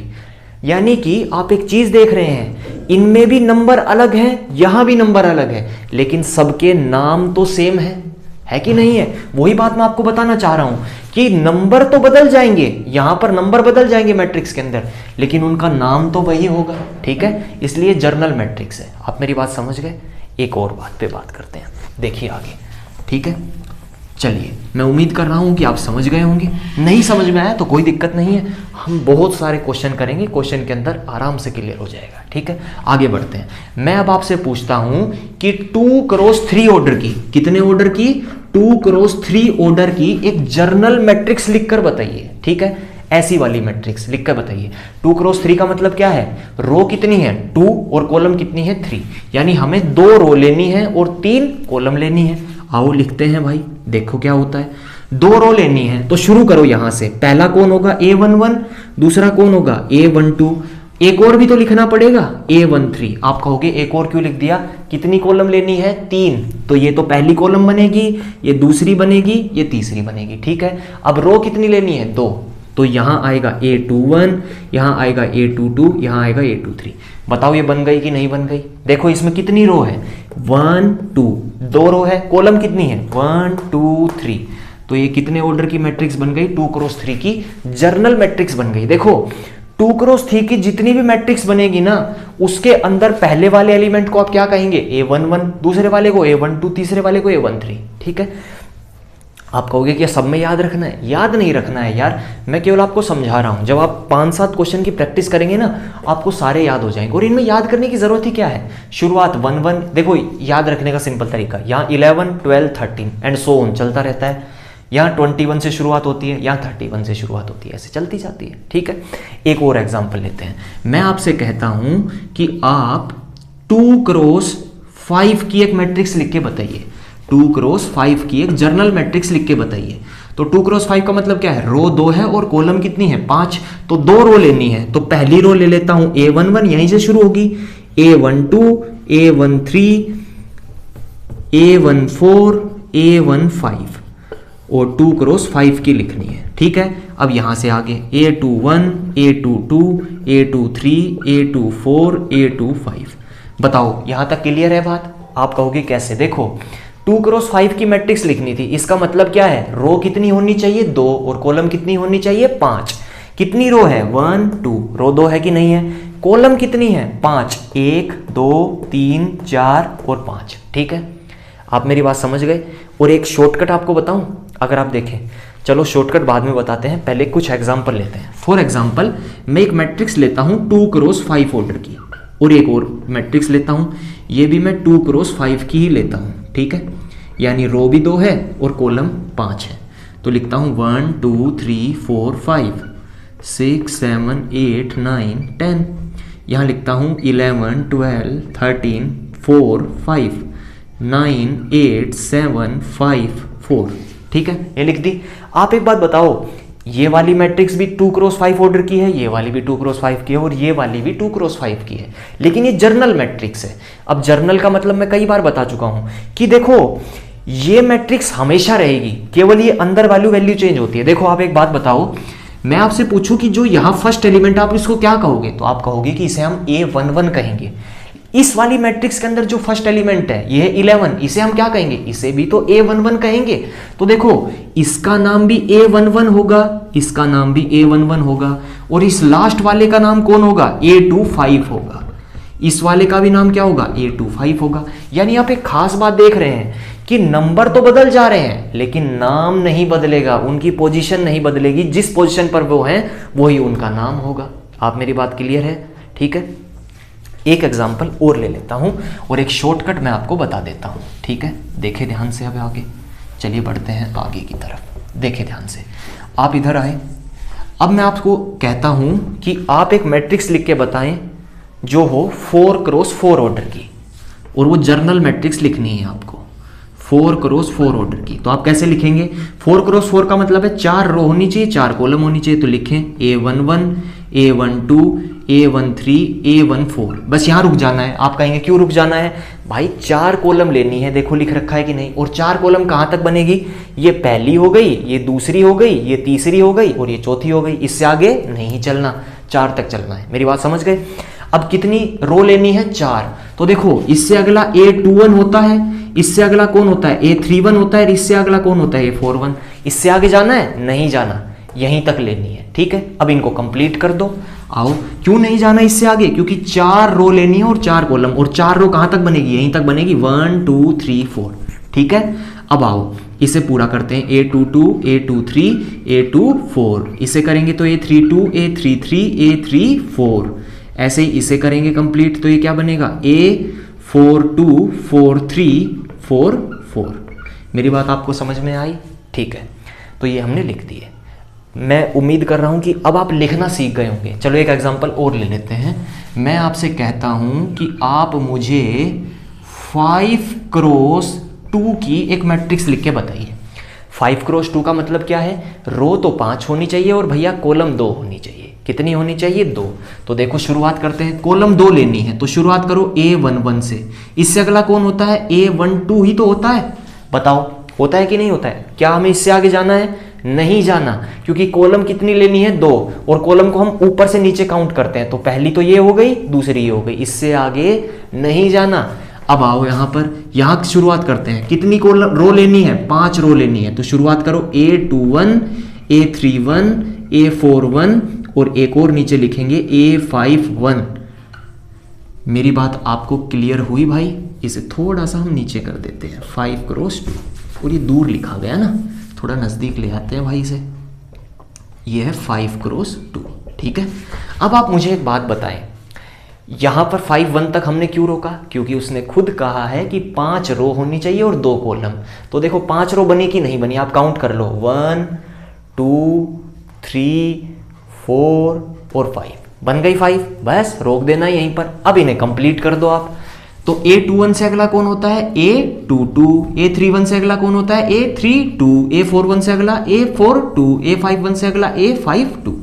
A: यानी कि आप एक चीज देख रहे हैं, इनमें भी नंबर अलग हैं, यहां भी नंबर अलग है, लेकिन सबके नाम तो सेम है कि नहीं है? वही बात मैं आपको बताना चाह रहा हूं कि नंबर तो बदल जाएंगे, यहां पर नंबर बदल जाएंगे मैट्रिक्स के अंदर, लेकिन उनका नाम तो वही होगा। ठीक है, इसलिए जर्नल मैट्रिक्स है। आप मेरी बात समझ गए? एक और बात पे बात करते हैं, देखिए आगे। ठीक है, चलिए, मैं उम्मीद कर रहा हूं कि आप समझ गए होंगे। नहीं समझ में आया तो कोई दिक्कत नहीं है, हम बहुत सारे क्वेश्चन करेंगे, क्वेश्चन के अंदर आराम से क्लियर हो जाएगा। ठीक है, आगे बढ़ते हैं। मैं अब आपसे पूछता हूं कि 2x3 ऑर्डर की, कितने ऑर्डर की? 2x3 ऑर्डर की एक जर्नल मैट्रिक्स लिखकर बताइए। ठीक है, ऐसी वाली मैट्रिक्स लिखकर बताइए। 2x3 का मतलब क्या है? रो कितनी है? 2 और कॉलम कितनी है? 3। यानी हमें 2 रो लेनी है और 3 कॉलम लेनी है। आओ लिखते हैं भाई, देखो क्या होता है। 2 रो लेनी है तो शुरू करो यहां से। पहला कौन होगा? A11, दूसरा कौन होगा? A12, एक और भी तो लिखना पड़ेगा, A13। आप कहोगे एक और क्यों लिख दिया? कितनी कॉलम लेनी है? 3। तो ये तो पहली कॉलम बनेगी, ये दूसरी बनेगी, ये तीसरी बनेगी। ठीक है, अब रो कितनी लेनी है? 2। तो यहां आएगा A21, यहां आएगा A22, यहां आएगा A23। बताओ ये बन गई कि नहीं बन गई? देखो इसमें कितनी रो है? 1 2, 2 रो है। कॉलम कितनी है? 1 2 3। तो ये कितने ऑर्डर की मैट्रिक्स बन गई? 2x3 की जर्नल मैट्रिक्स बन गई। देखो 2x3 की जितनी भी मैट्रिक्स बनेगी ना, उसके अंदर पहले वाले एलिमेंट को आप क्या कहेंगे? A11, दूसरे वाले को A12, तीसरे वाले को A13। ठीक है, आप कहोगे कि सब में याद रखना है? याद नहीं रखना है यार, मैं केवल आपको समझा रहा हूं। जब आप 5-7 क्वेश्चन की प्रैक्टिस करेंगे ना, आपको सारे याद हो जाएंगे। और इनमें याद करने की जरूरत ही क्या है? शुरुआत 1 1, देखो याद रखने का सिंपल तरीका, यहाँ 11 12 13 एंड सो ऑन चलता रहता है। यहाँ 21 से शुरुआत होती है, यहाँ 31 से शुरुआत होती है, ऐसे चलती जाती है। ठीक है, एक और एग्जाम्पल लेते हैं। मैं आपसे कहता हूं कि आप 2x5 की एक मैट्रिक्स लिख के बताइए। 2x5 की एक जर्नल मैट्रिक्स लिख के बताइए। तो 2x5 का मतलब क्या है? रो 2 है और कॉलम कितनी है? 5। तो 2 रो लेनी है, तो पहली रो ले लेता हूं A11, यहीं से शुरू होगी। A12, A13, A14, A15 और 2x5 की लिखनी है। ठीक है, अब यहां से आगे A21, A22, A23, A24, A25। बताओ यहां तक क्लियर है बात? आप कहोगे कैसे? देखो 2x5 की मैट्रिक्स लिखनी थी, इसका मतलब क्या है? रो कितनी होनी चाहिए? 2 और कॉलम कितनी होनी चाहिए? 5। कितनी रो है? 1 2, रो 2 है कि नहीं है? कॉलम कितनी है? 5, 1 2 3 4 और 5। ठीक है, आप मेरी बात समझ गए? और एक शॉर्टकट आपको बताऊं, अगर आप देखें, चलो शॉर्टकट बाद में बताते हैं, पहले कुछ एग्जाम्पल लेते हैं। फॉर एग्जाम्पल मैं एक मैट्रिक्स लेता हूं 2x5 ऑर्डर की, और एक और मैट्रिक्स लेता हूं, ये भी मैं 2x5 की ही लेता हूं। ठीक है, यानी रो भी 2 है और कॉलम 5 है। तो लिखता हूं 1 2 3 4 5 6 7 8 9 10। यहां लिखता हूं 11 12 13 4 5 9 8 7 5 4। ठीक है, ये लिख दी। आप एक बात बताओ, ये वाली मैट्रिक्स भी 2x5 ऑर्डर की है, ये वाली भी 2x5 की है, और ये वाली भी 2x5 की है, लेकिन ये जर्नल मैट्रिक्स है। अब जर्नल का मतलब मैं कई बार बता चुका हूं कि देखो ये मैट्रिक्स हमेशा रहेगी, केवल ये अंदर वैल्यू चेंज होती है। देखो आप एक बात बताओ, मैं आपसे पूछूं कि जो यहां फर्स्ट एलिमेंट आप इसको क्या कहोगे? तो आप कहोगे कि इसे हम A11 कहेंगे। इस वाली मैट्रिक्स के अंदर जो फर्स्ट एलिमेंट है ये है 11, इसे हम क्या कहेंगे? इसे भी तो A11 कहेंगे। तो देखो इसका नाम भी A11 होगा, इसका नाम भी A11 होगा, और इस लास्ट वाले का नाम कौन होगा? A25 होगा। इस वाले का भी नाम क्या होगा? A25 होगा। यानी आप एक खास बात देख रहे हैं कि नंबर तो बदल जा रहे हैं, लेकिन नाम नहीं बदलेगा, उनकी पोजीशन नहीं बदलेगी। जिस पोजीशन पर वो हैं वही उनका नाम होगा। आप मेरी बात क्लियर है? ठीक है, एक एग्जाम्पल और ले लेता हूं और एक शॉर्टकट मैं आपको बता देता हूं। ठीक है, देखे ध्यान से। अब आगे चलिए बढ़ते हैं आगे की तरफ। देखे ध्यान से, आप इधर आए। अब मैं आपको कहता हूं कि आप एक मैट्रिक्स लिख के बताएं जो हो 4x4 ऑर्डर की, और वो जर्नल मैट्रिक्स लिखनी है आपको 4x4 ऑर्डर की। तो आप कैसे लिखेंगे? 4x4 का मतलब है 4 रो होनी चाहिए, 4 कॉलम होनी चाहिए। तो लिखें A11, A12, A13, A14। बस यहां रुक जाना है। आप कहेंगे क्यों रुक जाना है? भाई 4 कॉलम लेनी है, देखो लिख रखा है कि नहीं, और 4 कॉलम कहाँ तक बनेगी, ये पहली हो गई, ये दूसरी हो गई, ये तीसरी हो गई और ये चौथी हो गई, इससे आगे नहीं चलना, 4 तक चलना है। मेरी बात समझ गए। अब कितनी रो लेनी है, 4। तो देखो इससे अगला A21 होता है, इससे अगला कौन होता है, A31 होता है, इससे अगला कौन होता है, A41। इससे आगे जाना है, नहीं जाना, यहीं तक लेनी है, ठीक है। अब इनको कंप्लीट कर दो। आओ, क्यों नहीं जाना इससे आगे, क्योंकि 4 रो लेनी है और 4 कॉलम, और 4 रो कहां तक बनेगी, यहीं तक बनेगी, 1 2 3 4, ठीक है। अब आओ इसे पूरा करते हैं, A22 A23 A24, इसे करेंगे तो A32 A33 A34, ऐसे ही इसे करेंगे कंप्लीट तो ये क्या बनेगा, A42 43 4 4। मेरी बात आपको समझ में आई, ठीक है। तो ये हमने लिख दिए। मैं उम्मीद कर रहा हूं कि अब आप लिखना सीख गए होंगे। चलो एक एग्जांपल और ले लेते हैं। मैं आपसे कहता हूं कि आप मुझे 5 क्रॉस 2 की एक मैट्रिक्स लिख के बताइए। 5 क्रॉस 2 का मतलब क्या है, रो तो 5 होनी चाहिए और भैया कॉलम 2 होनी चाहिए। कितनी होनी चाहिए, 2। तो देखो शुरुआत करते हैं, कॉलम 2 लेनी है तो शुरुआत करो A11 से। इससे अगला कौन होता है, A12 ही तो होता है। बताओ होता है कि नहीं होता है। क्या हमें इससे आगे जाना है, नहीं जाना, क्योंकि कॉलम कितनी लेनी है, 2, और कॉलम को हम ऊपर से नीचे काउंट करते हैं। तो पहली तो ये हो गई, दूसरी ये हो गई, इससे आगे नहीं जाना। अब आओ यहां पर, यहां शुरुआत करते हैं। कितनी कॉलम रो लेनी है, 5 रो लेनी है। तो शुरुआत करो A21 A31 A41 और एक और नीचे लिखेंगे A51। मेरी बात आपको क्लियर हुई भाई। इसे थोड़ा सा हम नीचे कर देते हैं, 5 क्रॉस 2, और ये दूर लिखा गया ना, थोड़ा नजदीक ले आते हैं भाई इसे। ये है 5 क्रॉस 2, ठीक है। अब आप मुझे एक बात बताएं, यहां पर 5 1 तक हमने क्यों रोका, क्योंकि उसने खुद कहा है कि 5 रो होनी चाहिए और 2 कॉलम। तो देखो 5 रो बनी कि नहीं बनी, आप काउंट कर लो, 1 2 3 4 और 5, बन गई 5, बस रोक देना यहीं पर। अब इन्हें कंप्लीट कर दो आप। तो A21 से अगला कौन होता है, A22, A31 से अगला कौन होता है, A32, A41 से अगला A42, A51 से अगला A52।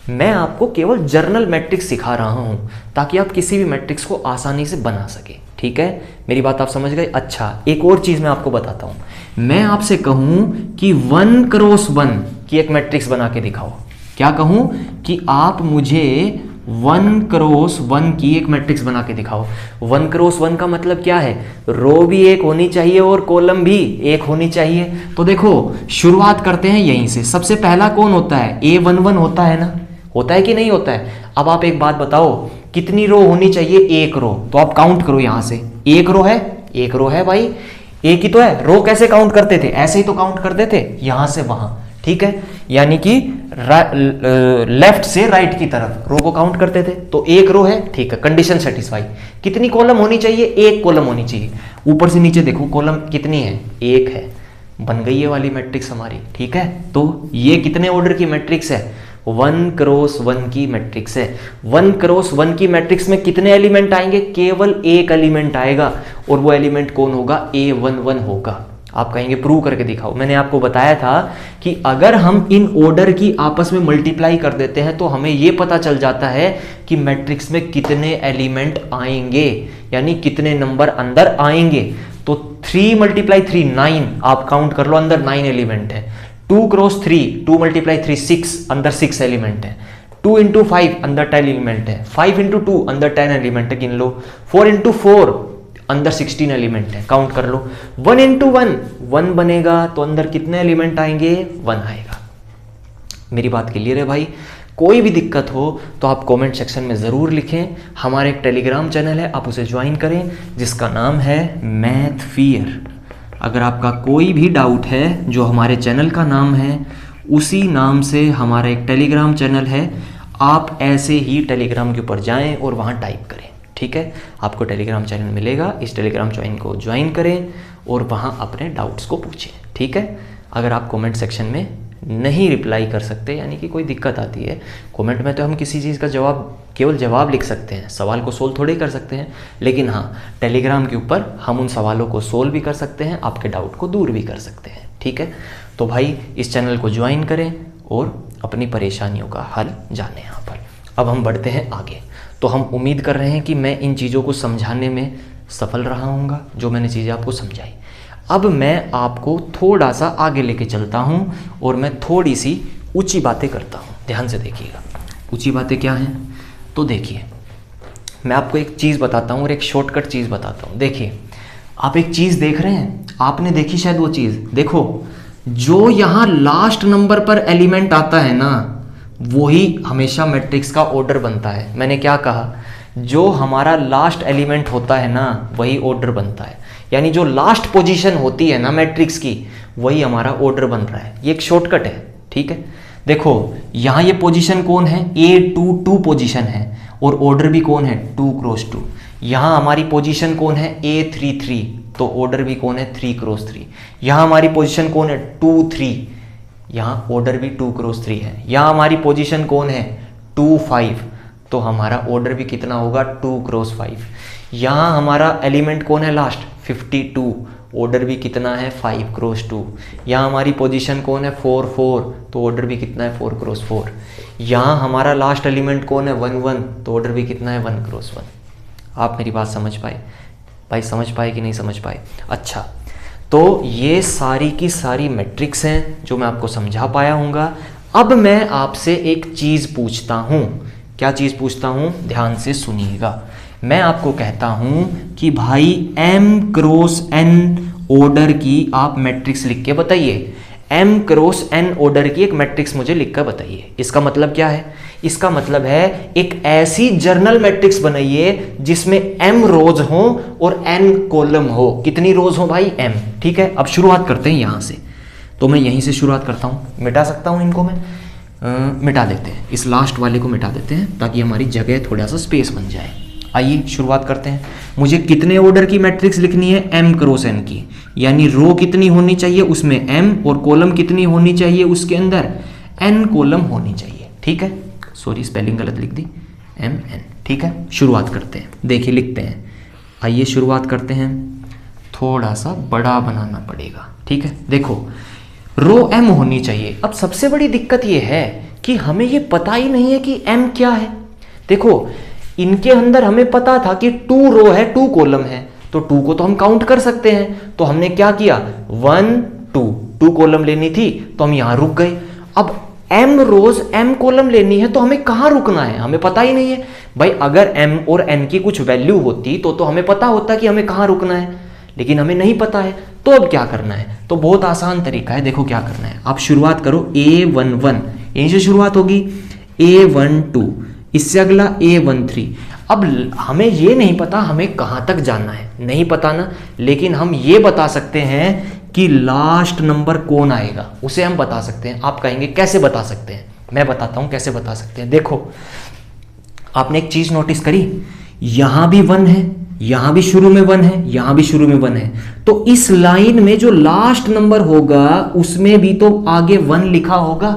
A: मैं आपको केवल जर्नल मैट्रिक्स सिखा रहा हूं ताकि आप किसी भी मैट्रिक्स को आसानी से बना सके, ठीक है। मेरी बात आप समझ गए। अच्छा एक और चीज मैं आपको बताता हूं। मैं आपसे कहूं कि 1 क्रॉस 1 की एक मैट्रिक्स बना के दिखाओ। क्या कहूं कि आप मुझे 1 क्रॉस 1 की एक मैट्रिक्स बना के दिखाओ। 1 क्रॉस 1 का मतलब क्या है, रो भी एक होनी चाहिए और कॉलम भी एक होनी चाहिए। तो देखो शुरुआत करते हैं यहीं से। सबसे पहला कौन होता है, A11 होता है ना, होता है कि नहीं होता है। अब आप एक बात बताओ, कितनी रो होनी चाहिए, 1 रो। तो आप काउंट करो यहां से, 1 रो है, 1 रो है भाई, एक ही तो है। रो कैसे काउंट करते थे, ऐसे ही तो काउंट करते थे, यहां से वहां, ठीक है। यानी कि लेफ्ट से राइट की तरफ रो को काउंट करते थे। तो 1 रो है, ठीक है, कंडीशन सेटिस्फाई। कितनी कॉलम होनी चाहिए, 1 कॉलम होनी चाहिए। ऊपर से नीचे देखो कॉलम कितनी है, 1 है, बन गई ये वाली मैट्रिक्स हमारी, ठीक है। तो ये कितने ऑर्डर की मैट्रिक्स है, 1 क्रॉस 1 की मैट्रिक्स है। 1 क्रॉस 1 की मैट्रिक्स में कितने एलिमेंट आएंगे, केवल एक एलिमेंट आएगा, और वो एलिमेंट कौन होगा, A11 होगा। आप कहेंगे प्रूव करके दिखाओ। मैंने आपको बताया था कि अगर हम इन ऑर्डर की आपस में मल्टीप्लाई कर देते हैं तो हमें यह पता चल जाता है कि मैट्रिक्स में कितने एलिमेंट आएंगे, यानी कितने नंबर अंदर आएंगे। तो 3 × 3 9, आप काउंट कर लो, अंदर 9 एलिमेंट है। 2 क्रॉस 3, 2 × 3 6, अंदर 6 एलिमेंट है। 2 × 5 अंदर 10 एलिमेंट है। 5 × 2 अंदर 10 एलिमेंट है, गिन लो। 4 × 4 अंदर 16 एलिमेंट है, काउंट कर लो। 1 × 1 1 बनेगा, तो अंदर कितने एलिमेंट आएंगे, 1 आएगा। मेरी बात क्लियर है भाई। कोई भी दिक्कत हो तो आप कमेंट सेक्शन में ज़रूर लिखें। हमारे एक टेलीग्राम चैनल है, आप उसे ज्वाइन करें, जिसका नाम है मैथ फियर। अगर आपका कोई भी डाउट है, जो हमारे चैनल का नाम है उसी नाम से हमारा एक टेलीग्राम चैनल है, आप ऐसे ही टेलीग्राम के ऊपर जाएं और वहाँ टाइप करें, ठीक है। आपको टेलीग्राम चैनल मिलेगा, इस टेलीग्राम चैनल को ज्वाइन करें और वहाँ अपने डाउट्स को पूछें, ठीक है। अगर आप कमेंट सेक्शन में नहीं रिप्लाई कर सकते, यानी कि कोई दिक्कत आती है कमेंट में, तो हम किसी चीज़ का जवाब, केवल जवाब लिख सकते हैं, सवाल को सोल्व थोड़ी कर सकते हैं। लेकिन हाँ, टेलीग्राम के ऊपर हम उन सवालों को सोल्व भी कर सकते हैं, आपके डाउट को दूर भी कर सकते हैं, ठीक है। तो भाई इस चैनल को ज्वाइन करें और अपनी परेशानियों का हल जानें यहाँ पर। अब हम बढ़ते हैं आगे। तो हम उम्मीद कर रहे हैं कि मैं इन चीज़ों को समझाने में सफल रहा हूँगा जो मैंने चीज़ें आपको समझाई। अब मैं आपको थोड़ा सा आगे लेके चलता हूँ और मैं थोड़ी सी ऊंची बातें करता हूँ। ध्यान से देखिएगा, ऊंची बातें क्या हैं। तो देखिए, मैं आपको एक चीज़ बताता हूँ और एक शॉर्टकट चीज़ बताता हूँ। देखिए, आप एक चीज़ देख रहे हैं, आपने देखी शायद वो चीज़। देखो, जो यहाँ लास्ट नंबर पर एलिमेंट आता है ना, वही हमेशा मैट्रिक्स का ऑर्डर बनता है। मैंने क्या कहा, जो हमारा लास्ट एलिमेंट होता है ना, वही ऑर्डर बनता है। यानी जो लास्ट पोजीशन होती है ना मैट्रिक्स की, वही हमारा ऑर्डर बन रहा है। ये एक शॉर्टकट है, ठीक है। देखो, यहाँ ये पोजीशन कौन है, A2 पोजीशन है, और ऑर्डर भी कौन है, 2 क्रॉस 2। यहाँ हमारी पोजीशन कौन है, A3 तो ऑर्डर भी कौन है, 3 क्रॉस 3। यहाँ हमारी पोजीशन कौन है, 2-3, यहाँ ऑर्डर भी 2 क्रॉस 3 है। यहाँ हमारी पोजीशन कौन है, 2-5 तो हमारा ऑर्डर भी कितना होगा, 2 क्रॉस 5। यहाँ हमारा एलिमेंट कौन है लास्ट, 52 ऑर्डर भी कितना है, 5 क्रॉस 2। यहाँ हमारी पोजीशन कौन है, 4-4 तो ऑर्डर भी कितना है, 4 क्रॉस 4। यहाँ हमारा लास्ट एलिमेंट कौन है, 1-1 तो ऑर्डर भी कितना है, 1 क्रॉस 1। आप मेरी बात समझ पाए भाई, समझ पाए कि नहीं समझ पाए? अच्छा, तो ये सारी की सारी मैट्रिक्स हैं जो मैं आपको समझा पाया हूँगा। अब मैं आपसे एक चीज़ पूछता हूँ। क्या चीज़ पूछता हूँ, ध्यान से सुनिएगा। मैं आपको कहता हूँ कि भाई m क्रॉस n ऑर्डर की आप मैट्रिक्स लिख के बताइए। m क्रॉस n ऑर्डर की एक मैट्रिक्स मुझे लिख कर बताइए। इसका मतलब क्या है, इसका मतलब है एक ऐसी जर्नल मैट्रिक्स बनाइए जिसमें m रोज हो और n कॉलम हो। कितनी रोज हो भाई, m। ठीक है, अब शुरुआत करते हैं यहाँ से। तो मैं यहीं से शुरुआत करता हूँ, मिटा सकता हूँ इनको मैं, मिटा देते हैं, इस लास्ट वाले को मिटा देते हैं ताकि हमारी जगह थोड़ा सा स्पेस बन जाए। आइए शुरुआत करते हैं। मुझे कितने ऑर्डर की मैट्रिक्स लिखनी है, m क्रॉस n की, यानी रो कितनी होनी चाहिए उसमें m, और कॉलम कितनी होनी चाहिए उसके अंदर, n कॉलम होनी चाहिए। ठीक है, सॉरी स्पेलिंग गलत लिख दी, mn। ठीक है, शुरुआत करते हैं। देखिए लिखते हैं, आइए शुरुआत करते हैं। थोड़ा सा बड़ा बनाना पड़ेगा, ठीक है। देखो, रो m होनी चाहिए। अब सबसे बड़ी दिक्कत ये है कि हमें ये पता ही नहीं है कि m क्या है। देखो, इनके अंदर हमें पता था कि 2 रो है 2 कॉलम है, तो 2 को तो हम काउंट कर सकते हैं। तो हमने क्या किया, 1 2 कॉलम लेनी थी तो हम यहां रुक गए। अब m रोज m कॉलम लेनी है तो हमें कहां रुकना है, हमें पता ही नहीं है भाई। अगर m और n की कुछ वैल्यू होती तो हमें पता होता कि हमें कहां रुकना है, लेकिन हमें नहीं पता है। तो अब क्या करना है, तो बहुत आसान तरीका है। देखो क्या करना है, आप शुरुआत करो A11, यहीं से शुरुआत होगी, A12, इससे अगला A13। अब हमें ये नहीं पता हमें कहाँ तक जाना है, नहीं पता ना, लेकिन हम ये बता सकते हैं कि लास्ट नंबर कौन आएगा, उसे हम बता सकते हैं। आप कहेंगे कैसे बता सकते हैं, मैं बताता हूँ कैसे बता सकते हैं। देखो, आपने एक चीज नोटिस करी, यहां भी 1 है, यहां भी शुरू में 1 है, यहां भी शुरू में 1 है, तो इस लाइन में जो लास्ट नंबर होगा उसमें भी तो आगे 1 लिखा होगा,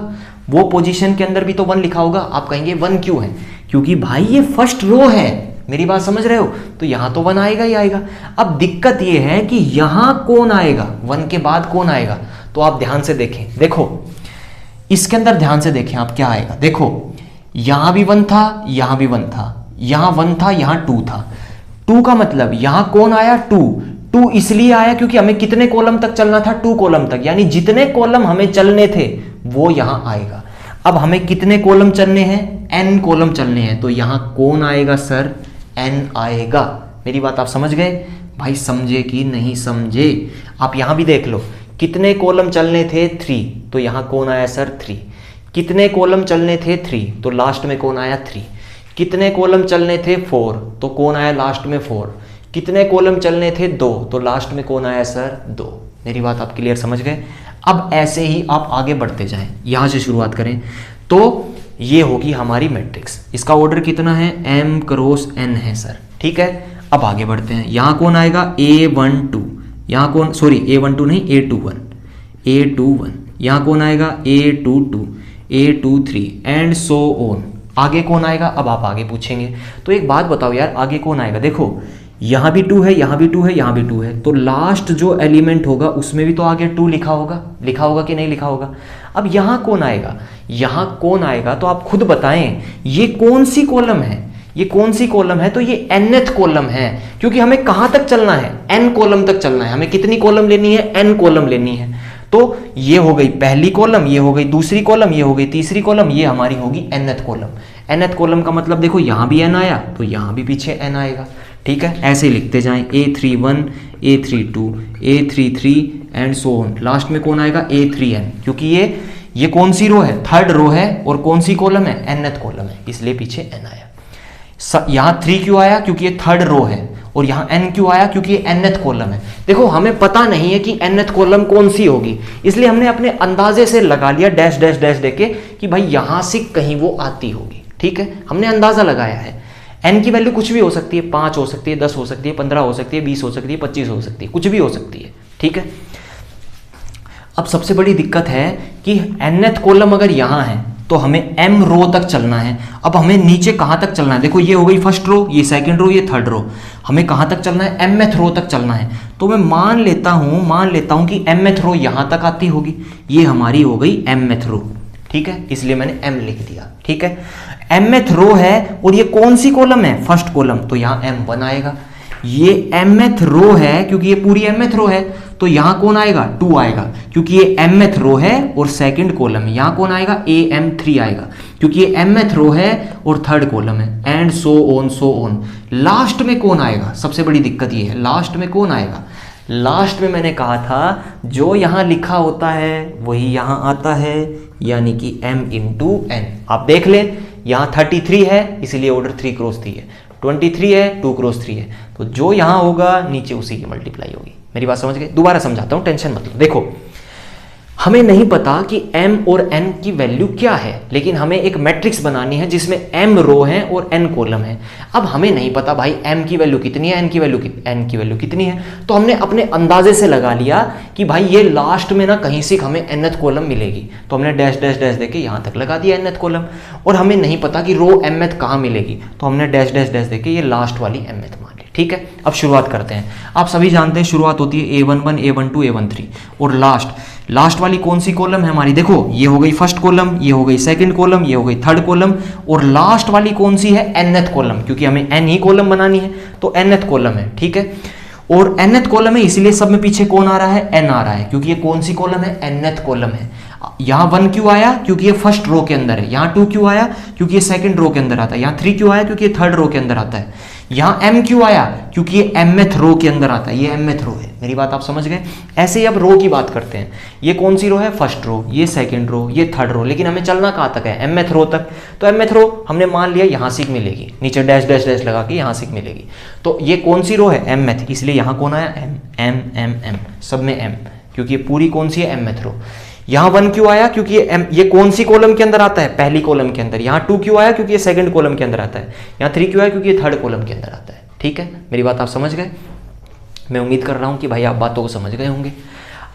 A: वो पोजीशन के अंदर भी तो 1 लिखा होगा। आप कहेंगे 1 क्यों है, क्योंकि भाई ये फर्स्ट रो है, मेरी बात समझ रहे हो, तो यहां तो 1 आएगा ही आएगा। अब दिक्कत ये है कि यहां कौन आएगा, 1 के बाद कौन आएगा, तो आप ध्यान से देखें। देखो इसके अंदर ध्यान से देखें आप क्या आएगा। देखो यहां भी 1 था, यहां भी 1 था, यहां 1 था, यहां 2 था। 2 का मतलब यहां कौन आया, 2 इसलिए आया क्योंकि हमें कितने कॉलम तक चलना था, 2 कॉलम तक, यानी जितने कॉलम हमें चलने थे वो यहां आएगा। अब हमें कितने कॉलम चलने हैं, n कॉलम चलने हैं, तो यहां कौन आएगा सर, n आएगा। मेरी बात आप समझ गए भाई, समझे कि नहीं समझे? आप यहां भी देख लो, कितने कॉलम चलने थे, 3, तो यहां कौन आया सर, 3। कितने कॉलम चलने थे, 3, तो लास्ट में कौन आया, 3। कितने कॉलम चलने थे, 4, तो कौन आया लास्ट में, 4। कितने कॉलम चलने थे, 2, तो लास्ट में कौन आया सर, 2। मेरी बात आप क्लियर समझ गए? अब ऐसे ही आप आगे बढ़ते जाएं, यहां से शुरुआत करें, तो ये होगी हमारी मैट्रिक्स। इसका ऑर्डर कितना है, m क्रॉस n है सर, ठीक है। अब आगे बढ़ते हैं, यहां कौन आएगा, A12, यहां कौन, सॉरी A12 नहीं, A21, यहां कौन आएगा, A22, A23 and so on. आगे कौन आएगा, अब आप आगे पूछेंगे। तो एक बात बताओ यार, आगे कौन आएगा? देखो यहां भी 2 है, यहां भी 2 है, यहां भी 2 है, तो लास्ट जो एलिमेंट होगा उसमें भी तो आगे 2 लिखा होगा कि नहीं लिखा होगा। अब यहां कौन आएगा, यहां कौन आएगा, तो आप खुद बताएं ये कौन सी कॉलम है, ये कौन सी कॉलम है, तो ये nth कॉलम है, क्योंकि हमें कहां तक चलना है, n कॉलम तक चलना है। हमें कितनी कॉलम लेनी है, n कॉलम लेनी है। तो ये हो गई पहली कॉलम, ये हो गई दूसरी कॉलम, ये हो गई तीसरी कॉलम, ये हमारी होगी nth कॉलम। nth कॉलम का मतलब देखो यहां भी n आया तो यहां भी पीछे n आएगा, ठीक है। ऐसे ही लिखते जाएं, A31, A32, A33 and so on. Last में कौन आएगा, A3n, क्योंकि ये कौन सी रो है, थर्ड रो है, और कौन सी कॉलम है, nth कॉलम है, इसलिए पीछे n आया। यहाँ 3 क्यों आया, क्योंकि ये थर्ड रो है, और यहाँ n क्यों आया, क्योंकि ये nth कॉलम है। देखो हमें पता नहीं है कि nth कॉलम कौन सी होगी, इसलिए हमने अपने अंदाजे से लगा लिया डैश डैश डैश देके कि भाई यहां से कहीं वो आती होगी, ठीक है। हमने अंदाजा लगाया है। n की वैल्यू कुछ भी हो सकती है, 5 हो सकती है, 10 हो सकती है, 15 हो सकती है, 20 हो सकती है, 25 हो सकती है, कुछ भी हो सकती है, ठीक है। अब सबसे बड़ी दिक्कत है कि nth कॉलम अगर यहां है तो हमें m रो तक चलना है। अब हमें नीचे कहां तक चलना है, देखो ये हो गई फर्स्ट रो, ये सेकंड रो, ये थर्ड रो, हमें कहां तक चलना है, mth रो तक चलना है। तो मैं मान लेता हूं कि mth रो यहां तक आती होगी, ये हमारी हो गई mth रो, ठीक है, इसलिए मैंने m लिख दिया, ठीक है। mth रो है और ये कौन सी कॉलम है, फर्स्ट कॉलम, तो यहां m1 आएगा। ये mth रो है, क्योंकि ये पूरी mth रो है, तो यहां कौन आएगा, 2 आएगा, क्योंकि ये mth रो है और सेकंड कॉलम है। यहां कौन आएगा, am3 आएगा, क्योंकि ये mth रो है और थर्ड कॉलम है, एंड सो ऑन। लास्ट में कौन आएगा, सबसे बड़ी दिक्कत ये है, लास्ट में कौन आएगा। लास्ट में मैंने कहा था जो यहां लिखा होता है वही यहां आता है, यानी कि m इंटू n। आप देख लें, यहां 33 है इसलिए ऑर्डर 3 क्रॉस 3 है, 23 है 2 क्रॉस 3 है, तो जो यहां होगा नीचे उसी की मल्टीप्लाई होगी। मेरी बात समझ गए, दोबारा समझाता हूं, टेंशन मत लो। देखो हमें नहीं पता कि m और n की वैल्यू क्या है, लेकिन हमें एक मैट्रिक्स बनानी है जिसमें m रो है और n कॉलम है। अब हमें नहीं पता भाई m की वैल्यू कितनी है, n की वैल्यू कितनी है, तो हमने अपने अंदाजे से लगा लिया कि भाई ये लास्ट में ना कहीं से हमें nth कॉलम मिलेगी, तो हमने डैश डैश डैश देके यहां तक लगा दिया nth कॉलम। और हमें नहीं पता कि रो mth कहां मिलेगी, तो हमने डैश डैश डैश देके ये लास्ट वाली mth मान ली, ठीक है। अब शुरुआत करते हैं। आप सभी जानते हैं शुरुआत होती है A11, A12, A13, और लास्ट वाली कौन सी कॉलम है हमारी, देखो ये हो गई फर्स्ट कॉलम, ये हो गई सेकंड कॉलम, ये हो गई थर्ड कॉलम, और लास्ट वाली कौन सी है, nth कॉलम, क्योंकि हमें n ही कॉलम बनानी है, तो nth कॉलम है, ठीक है। और nth कॉलम है इसलिए सब में पीछे कौन आ रहा है, n आ रहा है, क्योंकि ये कौन सी कॉलम है, nth कॉलम है। यहाँ 1 क्यों आया, क्योंकि ये फर्स्ट रो के अंदर है। यहाँ 2 क्यों आया, क्योंकि ये सेकंड रो के अंदर आता है। यहाँ 3 क्यों आया, क्योंकि ये थर्ड रो के अंदर आता है। यहाँ m क्यों आया, क्योंकि ये mth रो के अंदर आता है, ये mth रो है। मेरी बात आप समझ गए। ऐसे ही अब रो की बात करते हैं। ये कौन सी रो है, फर्स्ट रो, ये सेकंड रो, ये थर्ड रो, लेकिन हमें चलना कहाँ तक है, mth रो तक। तो mth रो हमने मान लिया यहाँ से मिलेगी, नीचे डैश डैश डैश लगा के यहाँ से मिलेगी। तो ये कौन सी रो है, mth, इसलिए यहाँ कौन आया, m, सब में m, क्योंकि ये पूरी कौन सी है, mth रो। यहाँ 1 क्यों आया, क्योंकि ये कौन सी कॉलम के अंदर आता है, पहली कॉलम के अंदर। यहाँ 2 क्यों आया, क्योंकि ये सेकंड कॉलम के अंदर आता है। यहाँ 3 क्यों आया, क्योंकि ये थर्ड कॉलम के अंदर आता है, ठीक है। मेरी बात आप समझ गए। मैं उम्मीद कर रहा हूँ कि भाई आप बातों को समझ गए होंगे।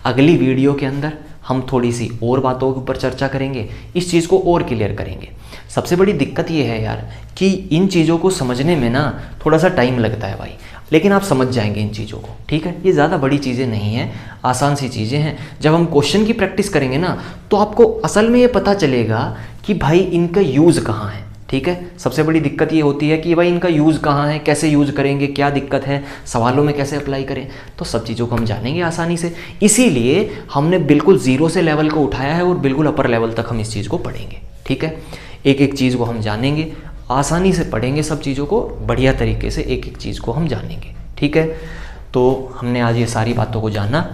A: अगली वीडियो के अंदर हम थोड़ी सी और बातों के ऊपर चर्चा करेंगे, इस चीज़ को और क्लियर करेंगे। सबसे बड़ी दिक्कत ये है यार कि इन चीज़ों को समझने में ना थोड़ा सा टाइम लगता है भाई, लेकिन आप समझ जाएंगे इन चीज़ों को, ठीक है। ये ज़्यादा बड़ी चीज़ें नहीं हैं, आसान सी चीज़ें हैं। जब हम क्वेश्चन की प्रैक्टिस करेंगे ना तो आपको असल में ये पता चलेगा कि भाई इनका यूज़ कहाँ है, ठीक है। सबसे बड़ी दिक्कत ये होती है कि भाई इनका यूज़ कहाँ है, कैसे यूज़ करेंगे, क्या दिक्कत है, सवालों में कैसे अप्लाई करें, तो सब चीज़ों को हम जानेंगे आसानी से। इसीलिए हमने बिल्कुल ज़ीरो से लेवल को उठाया है और बिल्कुल अपर लेवल तक हम इस चीज़ को पढ़ेंगे, ठीक है। एक एक चीज़ को हम जानेंगे, आसानी से पढ़ेंगे, सब चीज़ों को बढ़िया तरीके से एक एक चीज़ को हम जानेंगे, ठीक है। तो हमने आज ये सारी बातों को जाना,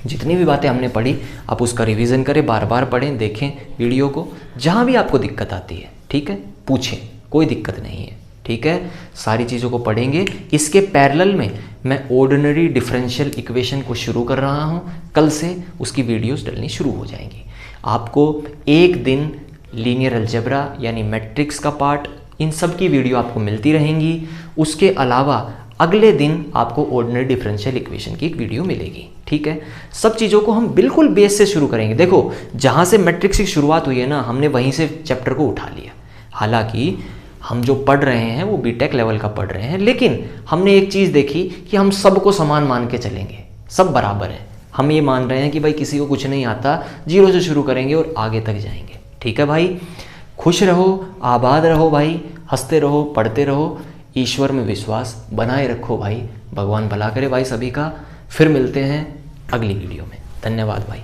A: जितनी भी बातें हमने पढ़ी आप उसका रिवीजन करें, बार बार पढ़ें, देखें वीडियो को। जहाँ भी आपको दिक्कत आती है, ठीक है, पूछें, कोई दिक्कत नहीं है, ठीक है। सारी चीज़ों को पढ़ेंगे। इसके पैरेलल में मैं ऑर्डिनरी डिफरेंशियल इक्वेशन को शुरू कर रहा हूँ, कल से उसकी वीडियोस डलनी शुरू हो जाएंगी। आपको एक दिन लीनियर अलजेब्रा यानी मैट्रिक्स का पार्ट, इन सब की वीडियो आपको मिलती रहेंगी। उसके अलावा अगले दिन आपको ऑर्डिनरी डिफरेंशियल इक्वेशन की एक वीडियो मिलेगी, ठीक है। सब चीज़ों को हम बिल्कुल बेस से शुरू करेंगे। देखो जहाँ से मैट्रिक्स की शुरुआत हुई है ना, हमने वहीं से चैप्टर को उठा लिया। हालांकि हम जो पढ़ रहे हैं वो बीटेक लेवल का पढ़ रहे हैं, लेकिन हमने एक चीज़ देखी कि हम सबको समान मान के चलेंगे, सब बराबर हैं। हम ये मान रहे हैं कि भाई किसी को कुछ नहीं आता, जीरो से शुरू करेंगे और आगे तक जाएंगे, ठीक है भाई। खुश रहो, आबाद रहो भाई, हंसते रहो, पढ़ते रहो, ईश्वर में विश्वास बनाए रखो भाई। भगवान भला करे भाई सभी का। फिर मिलते हैं अगली वीडियो में। धन्यवाद भाई।